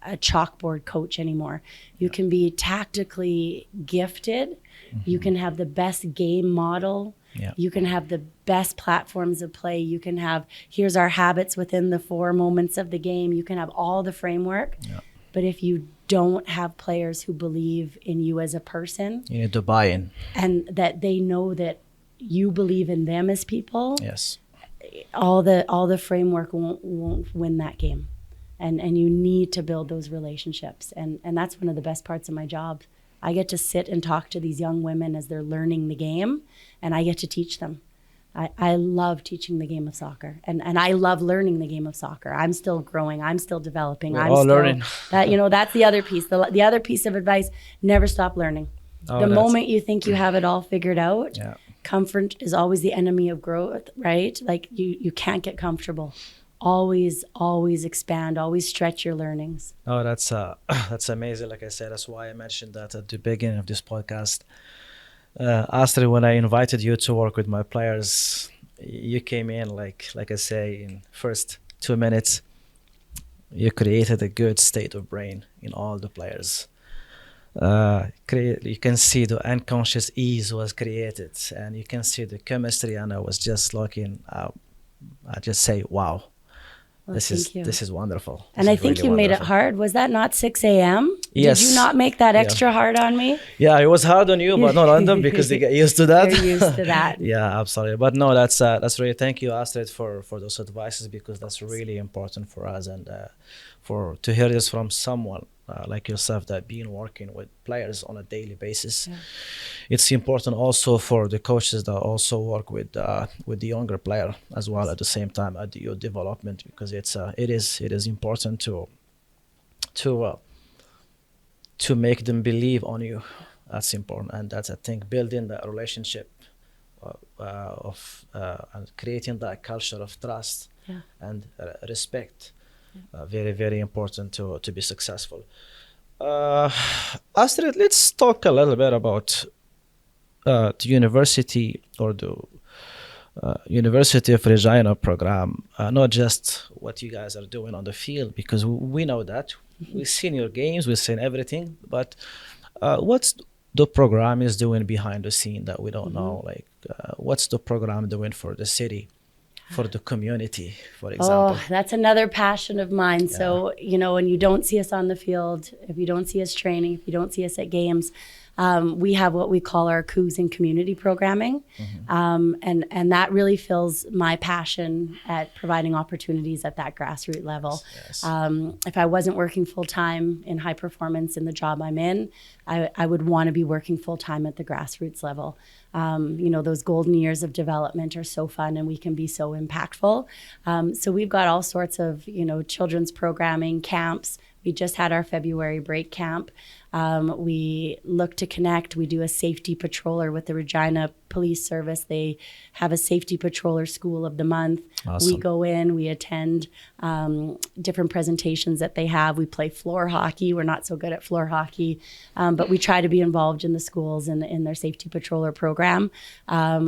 a chalkboard coach anymore. You can be tactically gifted. You can have the best game model. You can have the best platforms of play. You can have, here's our habits within the 4 moments of the game. You can have all the framework. But if you don't have players who believe in you as a person, you need to buy in, and that they know that you believe in them as people, all the framework won't win that game. And you need to build those relationships. And that's one of the best parts of my job. I get to sit and talk to these young women as they're learning the game, and I get to teach them. I love teaching the game of soccer, and I love learning the game of soccer. I'm still growing. I'm still developing. I'm still learning. That's the other piece. The other piece of advice, never stop learning. The moment you think you have it all figured out, comfort is always the enemy of growth, right? You can't get comfortable. Always expand, always stretch your learnings. Oh, that's amazing. Like I said, that's why I mentioned that at the beginning of this podcast. Astrid, when I invited you to work with my players, you came in like I say, in first 2 minutes, you created a good state of brain in all the players. You can see the unconscious ease was created, and you can see the chemistry, and I was just looking, I just say, wow. Well, thank you. This is wonderful. And I think you made it hard. Was that not 6 a.m.? Yes. Did you not make that extra hard on me? Yeah, it was hard on you, but not on them because they get used to that. They're used to that. Yeah, absolutely. But no, that's really, thank you, Astrid, for those advices, because that's really important for us, and for to hear this from someone like yourself that been working with players on a daily basis. Yeah. It's important also for the coaches that also work with the younger player as well at the same time at your development, because it is important to make them believe on you. That's important, and that's, I think, building that relationship and creating that culture of trust and respect. Very, very important to be successful. Astrid, let's talk a little bit about the university, or the University of Regina program, not just what you guys are doing on the field, because we know that. We've seen your games, we've seen everything, but what's the program is doing behind the scene that we don't know? Like, what's the program doing for the city, for the community, for example? Oh, that's another passion of mine. Yeah. So, when you don't see us on the field, if you don't see us training, if you don't see us at games, we have what we call our Cougs and community programming. And that really fills my passion at providing opportunities at that grassroots level. Yes. If I wasn't working full-time in high performance in the job I'm in, I would want to be working full-time at the grassroots level. Those golden years of development are so fun, and we can be so impactful. So we've got all sorts of, children's programming, camps. We just had our February break camp. We look to connect. We do a safety patroller with the Regina Police Service. They have a safety patroller school of the month. Awesome. We go in, we attend different presentations that they have. We play floor hockey. We're not so good at floor hockey, but we try to be involved in the schools and in their safety patroller program.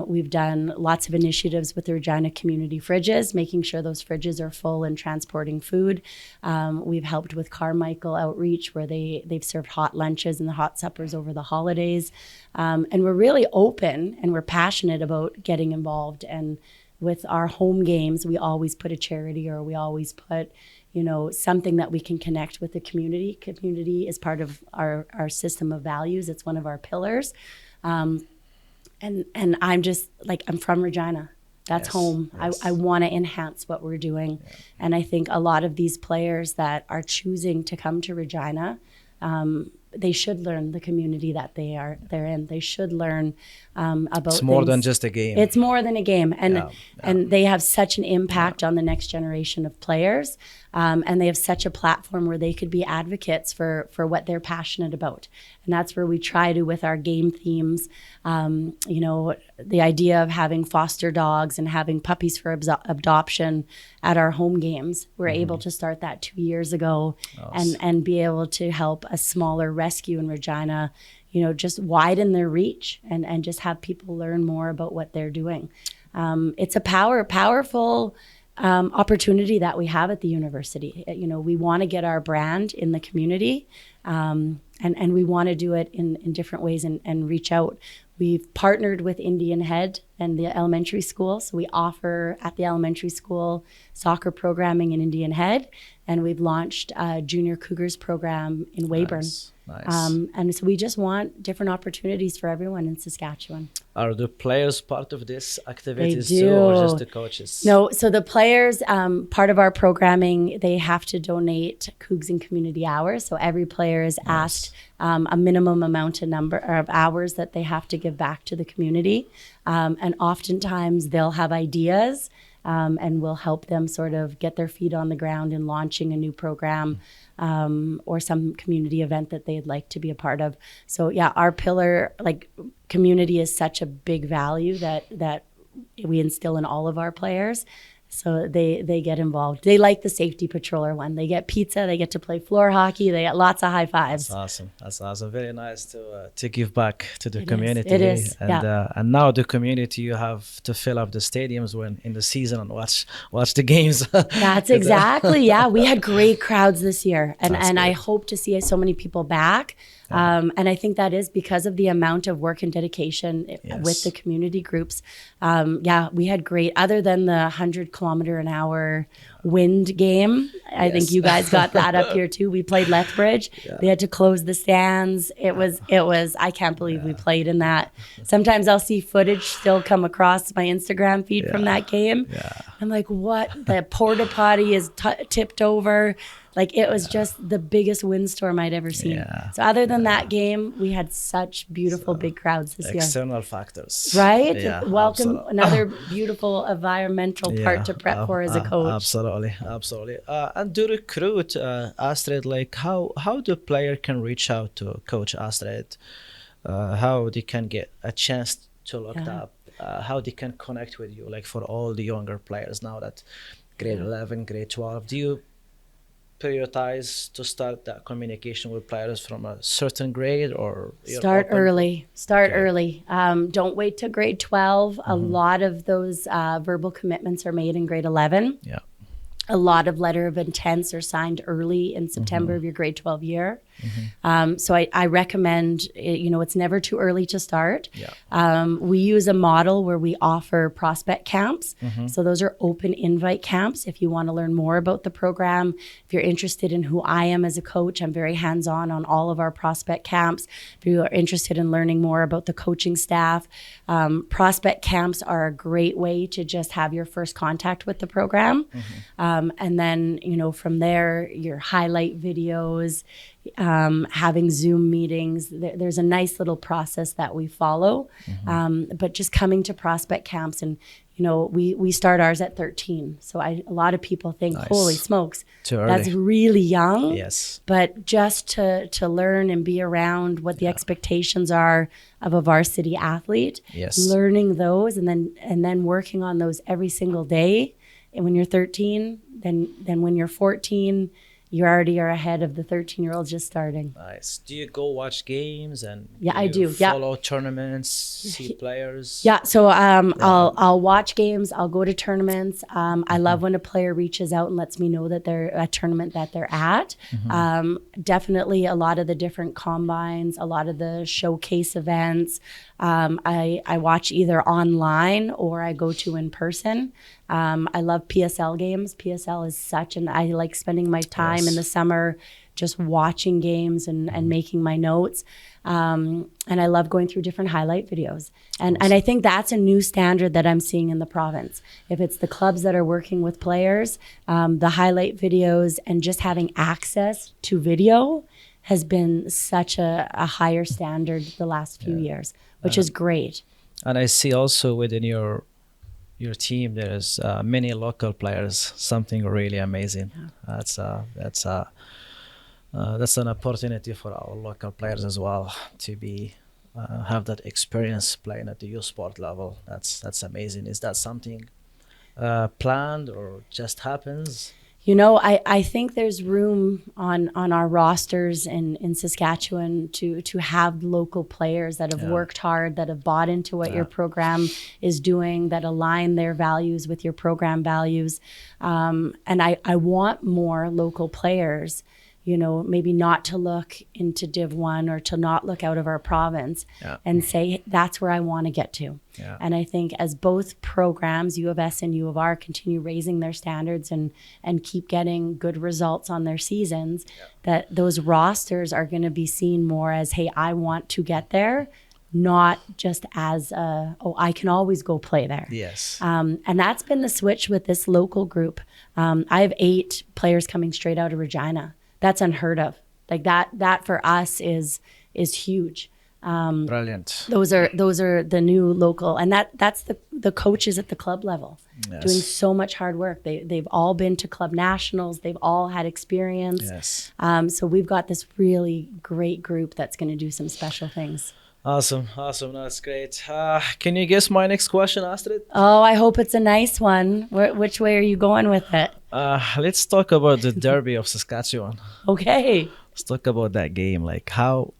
We've done lots of initiatives with the Regina community fridges, making sure those fridges are full and transporting food. We've helped with Carmichael outreach, where they've served hot lunches and the hot suppers over the holidays. And we're really open, and we're passionate about getting involved. And with our home games, we always put a charity, or we always put, something that we can connect with the community. Community is part of our system of values. It's one of our pillars. And I'm just I'm from Regina. That's home. Yes. I want to enhance what we're doing. Yeah. And I think a lot of these players that are choosing to come to Regina, they should learn the community that they're in. They should learn about It's more things. than just a game. It's more than a game. And they have such an impact on the next generation of players. And they have such a platform where they could be advocates for what they're passionate about. And that's where we try to, with our game themes, the idea of having foster dogs and having puppies for adoption at our home games. We're able to start that 2 years ago. Awesome. and be able to help a smaller rescue in Regina, just widen their reach and just have people learn more about what they're doing. It's a powerful opportunity that we have at the university. We want to get our brand in the community, and we want to do it in different ways and reach out. We've partnered with Indian Head and the elementary school. So we offer at the elementary school soccer programming in Indian Head, and we've launched a junior Cougars program in Weyburn. Nice. And so we just want different opportunities for everyone in Saskatchewan. Are the players part of this activities too, or just the coaches? No, so the players, part of our programming, they have to donate Cougs and community hours. So every player is asked a minimum number of hours that they have to give back to the community. And oftentimes they'll have ideas, and we'll help them sort of get their feet on the ground in launching a new program, or some community event that they'd like to be a part of. So yeah, our pillar, community is such a big value that we instill in all of our players. So they get involved. They like the safety patroller one. They get pizza. They get to play floor hockey. They get lots of high fives. That's awesome. Very nice to give back to the community. It is. And now the community, you have to fill up the stadiums when in the season and watch the games. That's exactly. Yeah, we had great crowds this year, and I hope to see so many people back. And I think that is because of the amount of work and dedication with the community groups. We had great, other than the 100 kilometer-an-hour wind game. I think Yes. you guys got that up here too. We played Lethbridge. Yeah. They had to close the stands. It was, I can't believe we played in that. Sometimes I'll see footage still come across my Instagram feed from that game. Yeah. I'm like, what? The porta potty is tipped over. Like, it was just the biggest windstorm I'd ever seen. Yeah. So other than that game, we had such beautiful big crowds this year. External factors. Right? Yeah, Welcome, absolutely. another beautiful environmental part to prep for as a coach. Absolutely. And to recruit Astrid, like how the player can reach out to Coach Astrid, how they can get a chance to look up, how they can connect with you, like for all the younger players now that grade 11, grade 12, do you prioritize to start that communication with players from a certain grade, or Start early. Don't wait till grade 12. A lot of those verbal commitments are made in grade 11. Yeah. A lot of letter of intents are signed early in September of your grade 12 year. So I recommend, it's never too early to start. Yeah. We use a model where we offer prospect camps. So those are open invite camps. If you want to learn more about the program, if you're interested in who I am as a coach, I'm very hands-on on all of our prospect camps. If you are interested in learning more about the coaching staff, prospect camps are a great way to just have your first contact with the program. And then, from there, your highlight videos, having Zoom meetings. There's a nice little process that we follow. But just coming to prospect camps, and we start ours at 13. So a lot of people think, holy smokes, Too early. that's really young. Yes. But just to learn and be around what the expectations are of a varsity athlete, Yes. learning those and then working on those every single day. And when you're 13, then when you're 14, you already are ahead of the 13-year-olds just starting. Nice. Do you go watch games and I do. follow tournaments, see players? Yeah, so I'll watch games. I'll go to tournaments. I love when a player reaches out and lets me know that they're a tournament that they're at. Definitely a lot of the different combines, a lot of the showcase events. I watch either online or I go to in person. I love PSL games. PSL is I like spending my time in the summer just watching games and making my notes. And I love going through different highlight videos. And I think that's a new standard that I'm seeing in the province. If it's the clubs that are working with players, the highlight videos and just having access to video has been such a higher standard the last few years, which is great. And I see also within your team there's many local players, something really amazing. That's an opportunity for our local players as well to be have that experience playing at the youth sport level. That's amazing. Is that something planned or just happens? I think there's room on our rosters in Saskatchewan to have local players that have worked hard, that have bought into what your program is doing, that align their values with your program values. And I want more local players, maybe not to look into Div 1 or to not look out of our province and say, that's where I want to get to. Yeah. And I think as both programs, U of S and U of R, continue raising their standards and keep getting good results on their seasons, that those rosters are going to be seen more as, hey, I want to get there, not just as, I can always go play there. Yes. And that's been the switch with this local group. I have 8 players coming straight out of Regina. That's unheard of. Like that for us is huge. Brilliant. Those are the new local, and that's the coaches at the club level doing so much hard work. They've all been to club nationals. They've all had experience. Yes. So we've got this really great group that's going to do some special things. Awesome. That's great. Can you guess my next question, Astrid? Oh, I hope it's a nice one. Which way are you going with it? Let's talk about the Derby of Saskatchewan. Okay. Let's talk about that game. Like how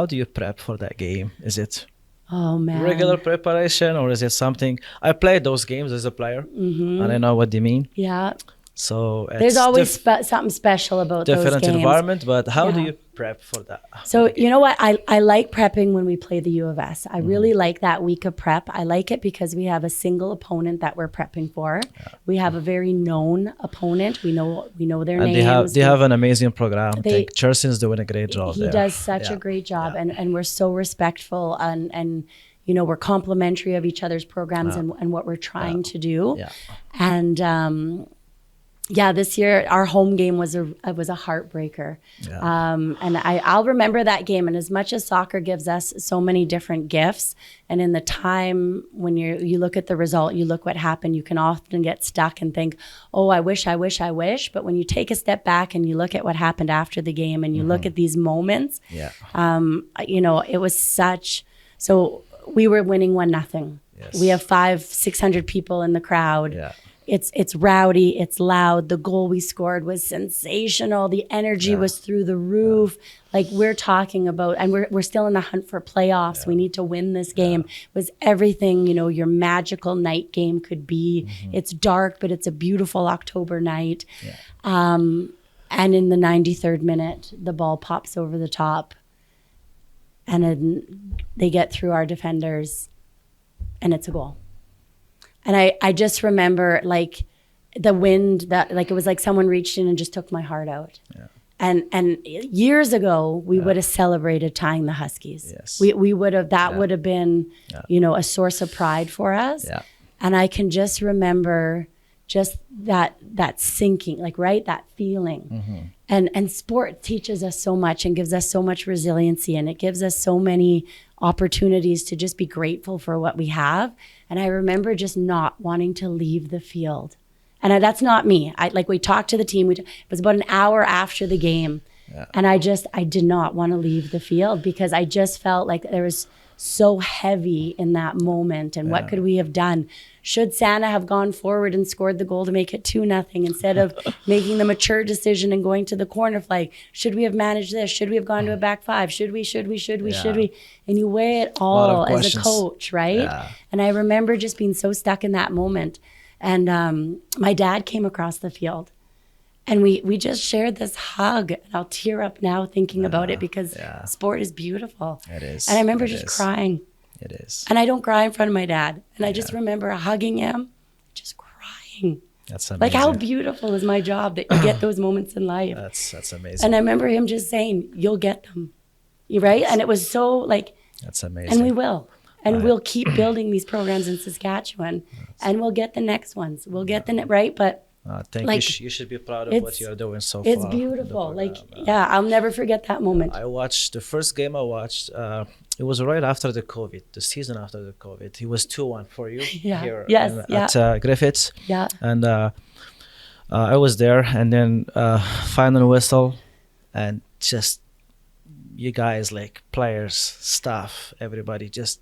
do you prep for that game? Is it regular preparation or is it something? I played those games as a player and I know what they mean. Yeah. So There's always something special about those different games. environment, but how do Yeah. you prep for that? So you know what? I like prepping when we play the U of S. I really like that week of prep. I like it because we have a single opponent that we're prepping for. We have a very known opponent. We know their And names. they have an amazing program. I They- think Jersen's doing a great job He there. does such a great job, and we're so respectful, and you know, we're complimentary of each other's programs and what we're trying to do. Yeah. And this year our home game was a heartbreaker. Yeah. And I'll remember that game. And as much as soccer gives us so many different gifts, and in the time when you look at the result, you look what happened, you can often get stuck and think, oh, I wish. But when you take a step back and you look at what happened after the game and you look at these moments, you know, it was so we were winning 1-0. Yes. We have 500-600 people in the crowd. Yeah. It's rowdy, it's loud. The goal we scored was sensational. The energy was through the roof. Like we're talking about, and we're still in the hunt for playoffs. We need to win this game. It was everything, you know, your magical night game could be. It's dark, but it's a beautiful October night. Yeah. And in the 93rd minute, the ball pops over the top, and then they get through our defenders, and it's a goal. And I just remember like the wind that like it was like someone reached in and just took my heart out. Yeah. And years ago we would have celebrated tying the Huskies. Yes. We would have would have been you know, a source of pride for us. Yeah. And I can just remember just that sinking, like that feeling. And sport teaches us so much and gives us so much resiliency, and it gives us so many opportunities to just be grateful for what we have. And I remember just not wanting to leave the field. And that's not me. We talked to the team. It was about an hour after the game. Yeah. And I did not want to leave the field because I just felt like there was so heavy in that moment. And what could we have done? Should Santa have gone forward and scored the goal to make it 2-0 instead of making the mature decision and going to the corner flag? Should we have managed this? Should we have gone to a back five? Should we? And you weigh it all as a coach, right? Yeah. And I remember just being so stuck in that moment. And my dad came across the field. And we just shared this hug. And I'll tear up now thinking about it because sport is beautiful. It is. And I remember just crying. It is. And I don't cry in front of my dad. And I just remember hugging him, just crying. That's amazing. Like how beautiful is my job that you get those moments in life. That's amazing. And I remember him just saying, you'll get them. You right? And it was so like, that's amazing. and we will. And we'll keep building these programs in Saskatchewan. And we'll get the next ones. We'll get right? But I think like, you should be proud of what you're doing so far. It's beautiful. Like, I'll never forget that moment. I watched the first game I watched. It was right after the COVID, the season after the COVID. It was 2-1 for you here at Griffiths. Yeah. And I was there, and then final whistle, and just you guys, like players, staff, everybody, just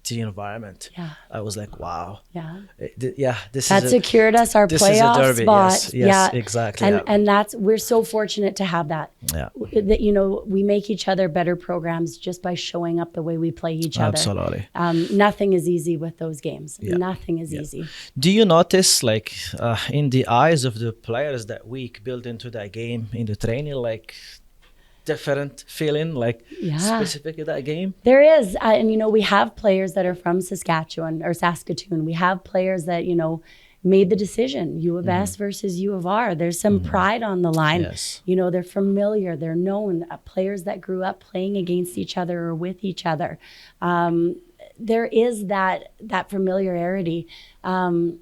the environment. Yeah. I was like, wow. Yeah. That secured us our playoff derby, spot. Yes, exactly. And we're so fortunate to have that. Yeah. That, you know, we make each other better programs just by showing up the way we play each other. Absolutely. Nothing is easy with those games. Yeah. Nothing is easy. Do you notice, like, in the eyes of the players that week built into that game in the training, like different feeling, like specifically that game? There is. And, you know, we have players that are from Saskatchewan or Saskatoon. We have players that, you know, made the decision, U of S versus U of R. There's some pride on the line. Yes. You know, they're familiar, they're known, players that grew up playing against each other or with each other. There is that familiarity, but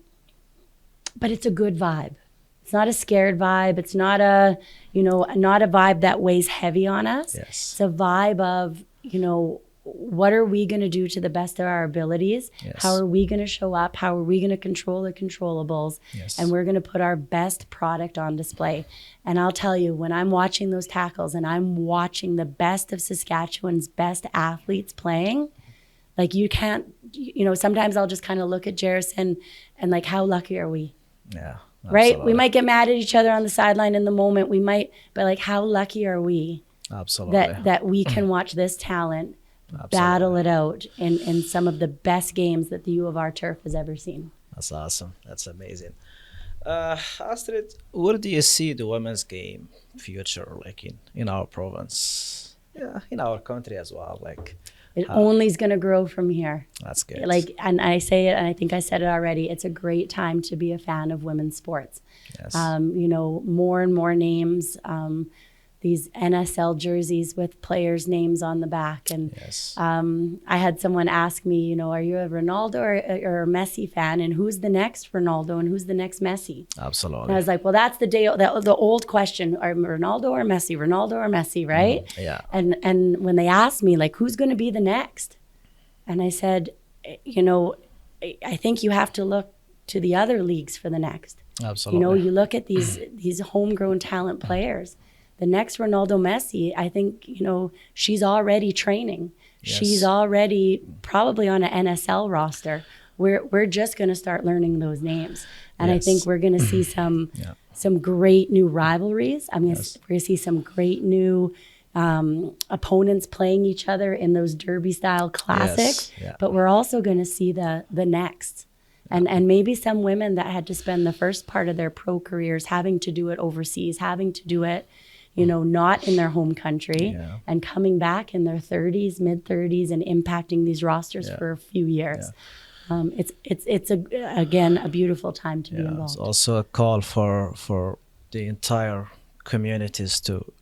it's a good vibe. It's not a scared vibe. It's not a vibe that weighs heavy on us. Yes. It's a vibe of, you know, what are we going to do to the best of our abilities? Yes. How are we going to show up? How are we going to control the controllables? Yes. And we're going to put our best product on display. And I'll tell you, when I'm watching those tackles and I'm watching the best of Saskatchewan's best athletes playing, like you can't, you know, sometimes I'll just kind of look at Jerison and like, how lucky are we? Yeah. Right? Absolutely. We might get mad at each other on the sideline in the moment. We might, but like, how lucky are we Absolutely. that we can watch this talent battle it out in some of the best games that the U of R turf has ever seen. That's awesome. That's amazing. Astrid, where do you see the women's game future, like in our province? Yeah, in our country as well. Like, It how? only is going to grow from here. That's good. Like, and I say it, and I think I said it already. It's a great time to be a fan of women's sports. Yes. You know, more and more names. These NSL jerseys with players' names on the back. And Yes. I had someone ask me, you know, are you a Ronaldo or a Messi fan? And who's the next Ronaldo and who's the next Messi? And I Absolutely. was like, well, that's the old question: are Ronaldo or Messi? Ronaldo or Messi, right? Yeah. And when they asked me, like, who's going to be the next? And I said, you know, I think you have to look to the other leagues for the next. Absolutely. You know, you look at these homegrown talent players. The next Ronaldo Messi, I think, you know, she's already training. Yes. She's already probably on an NSL roster. We're just going to start learning those names. And I Yes. think we're going to see some great new rivalries. I mean, Yes. we're going to see some great new opponents playing each other in those derby style classics. Yes. Yeah. But we're also going to see the next. And maybe some women that had to spend the first part of their pro careers having to do it overseas, having to do it, you know, not in their home country, Yeah. and coming back in their 30s, mid 30s, and impacting these rosters Yeah. for a few years. It's again a beautiful time to be Yeah. involved. It's also a call for the entire communities to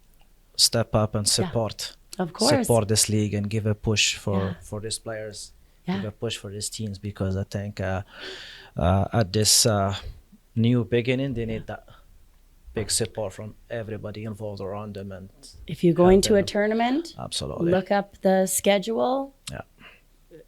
step up and support Of course. support this league and give a push Yeah. for these players, Yeah. give a push for these teams, because I think at this new beginning they need that big support from everybody involved around them. And If you're going to a them. tournament, Absolutely. look up the schedule. Yeah.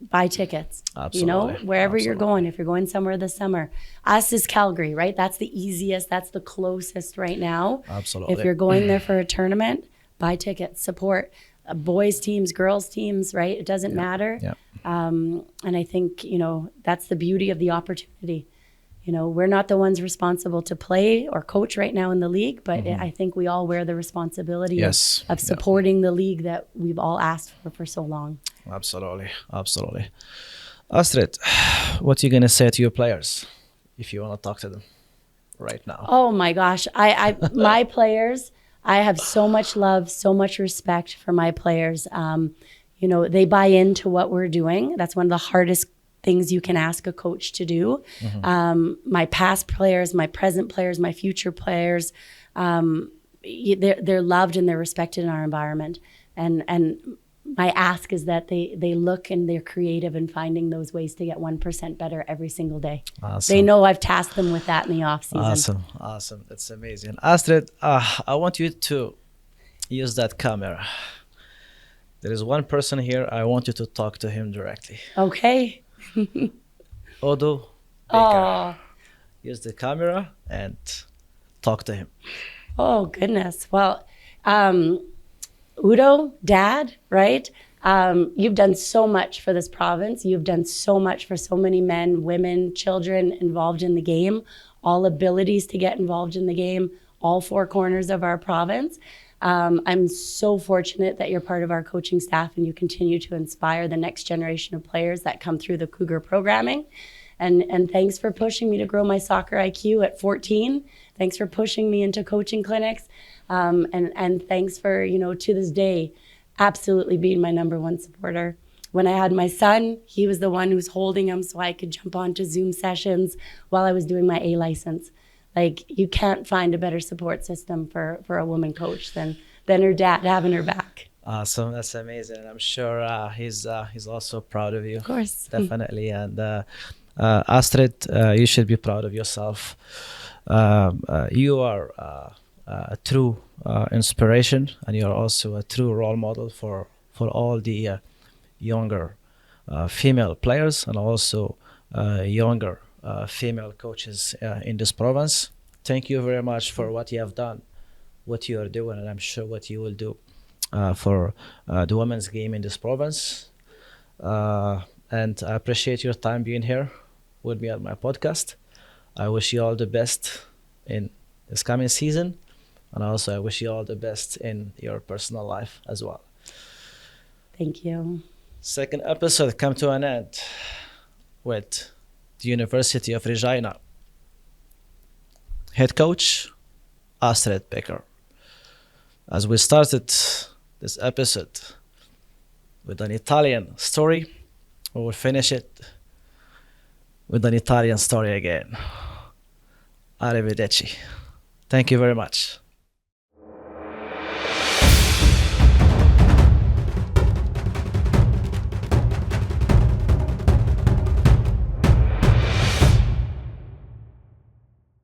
Buy tickets. Absolutely. You know, wherever you're Absolutely. going. If you're going somewhere this summer, us is Calgary, right? That's the easiest. That's the closest right now. Absolutely. If you're going there for a tournament, buy tickets. Support boys teams, girls teams, right? It doesn't matter. Yeah. And I think, you know, that's the beauty of the opportunity. You know, we're not the ones responsible to play or coach right now in the league, but I think we all wear the responsibility Yes. of supporting the league that we've all asked for so long. Absolutely. Absolutely. Astrid, what are you going to say to your players if you want to talk to them right now? Oh my gosh. My players, I have so much love, so much respect for my players. You know, they buy into what we're doing. That's one of the hardest things you can ask a coach to do. My past players, my present players, my future players, they're loved and they're respected in our environment. And my ask is that they look and they're creative in finding those ways to get 1% better every single day. Awesome. They know I've tasked them with that in the off season. Awesome. That's amazing. Astrid, I want you to use that camera. There is one person here. I want you to talk to him directly. Okay. Odo Oh, Baecker. Use the camera and talk to him. oh goodness. Well, Udo, Dad, right? You've done so much for this province. You've done so much for so many men, women, children involved in the game, all abilities to get involved in the game, all four corners of our province. I'm so fortunate that you're part of our coaching staff and you continue to inspire the next generation of players that come through the Cougar programming. And thanks for pushing me to grow my soccer IQ at 14. Thanks for pushing me into coaching clinics. And thanks for, you know, to this day, absolutely being my number one supporter. When I had my son, he was the one who was holding him so I could jump onto Zoom sessions while I was doing my A license. Like, you can't find a better support system for a woman coach than her dad having her back. Awesome. That's amazing. And I'm sure he's also proud of you. Of course. Definitely. And Astrid, you should be proud of yourself. You are a true inspiration, and you are also a true role model for all the younger female players and also younger female coaches in this province. Thank you very much for what you have done, what you are doing, and I'm sure what you will do for the women's game in this province. And I appreciate your time being here with me at my podcast. I wish you all the best in this coming season, and also I wish you all the best in your personal life as well. Thank you. Second episode come to an end with the University of Regina. head coach, Astrid Baecker. As we started this episode with an Italian story, we will finish it with an Italian story again. Arrivederci. Thank you very much.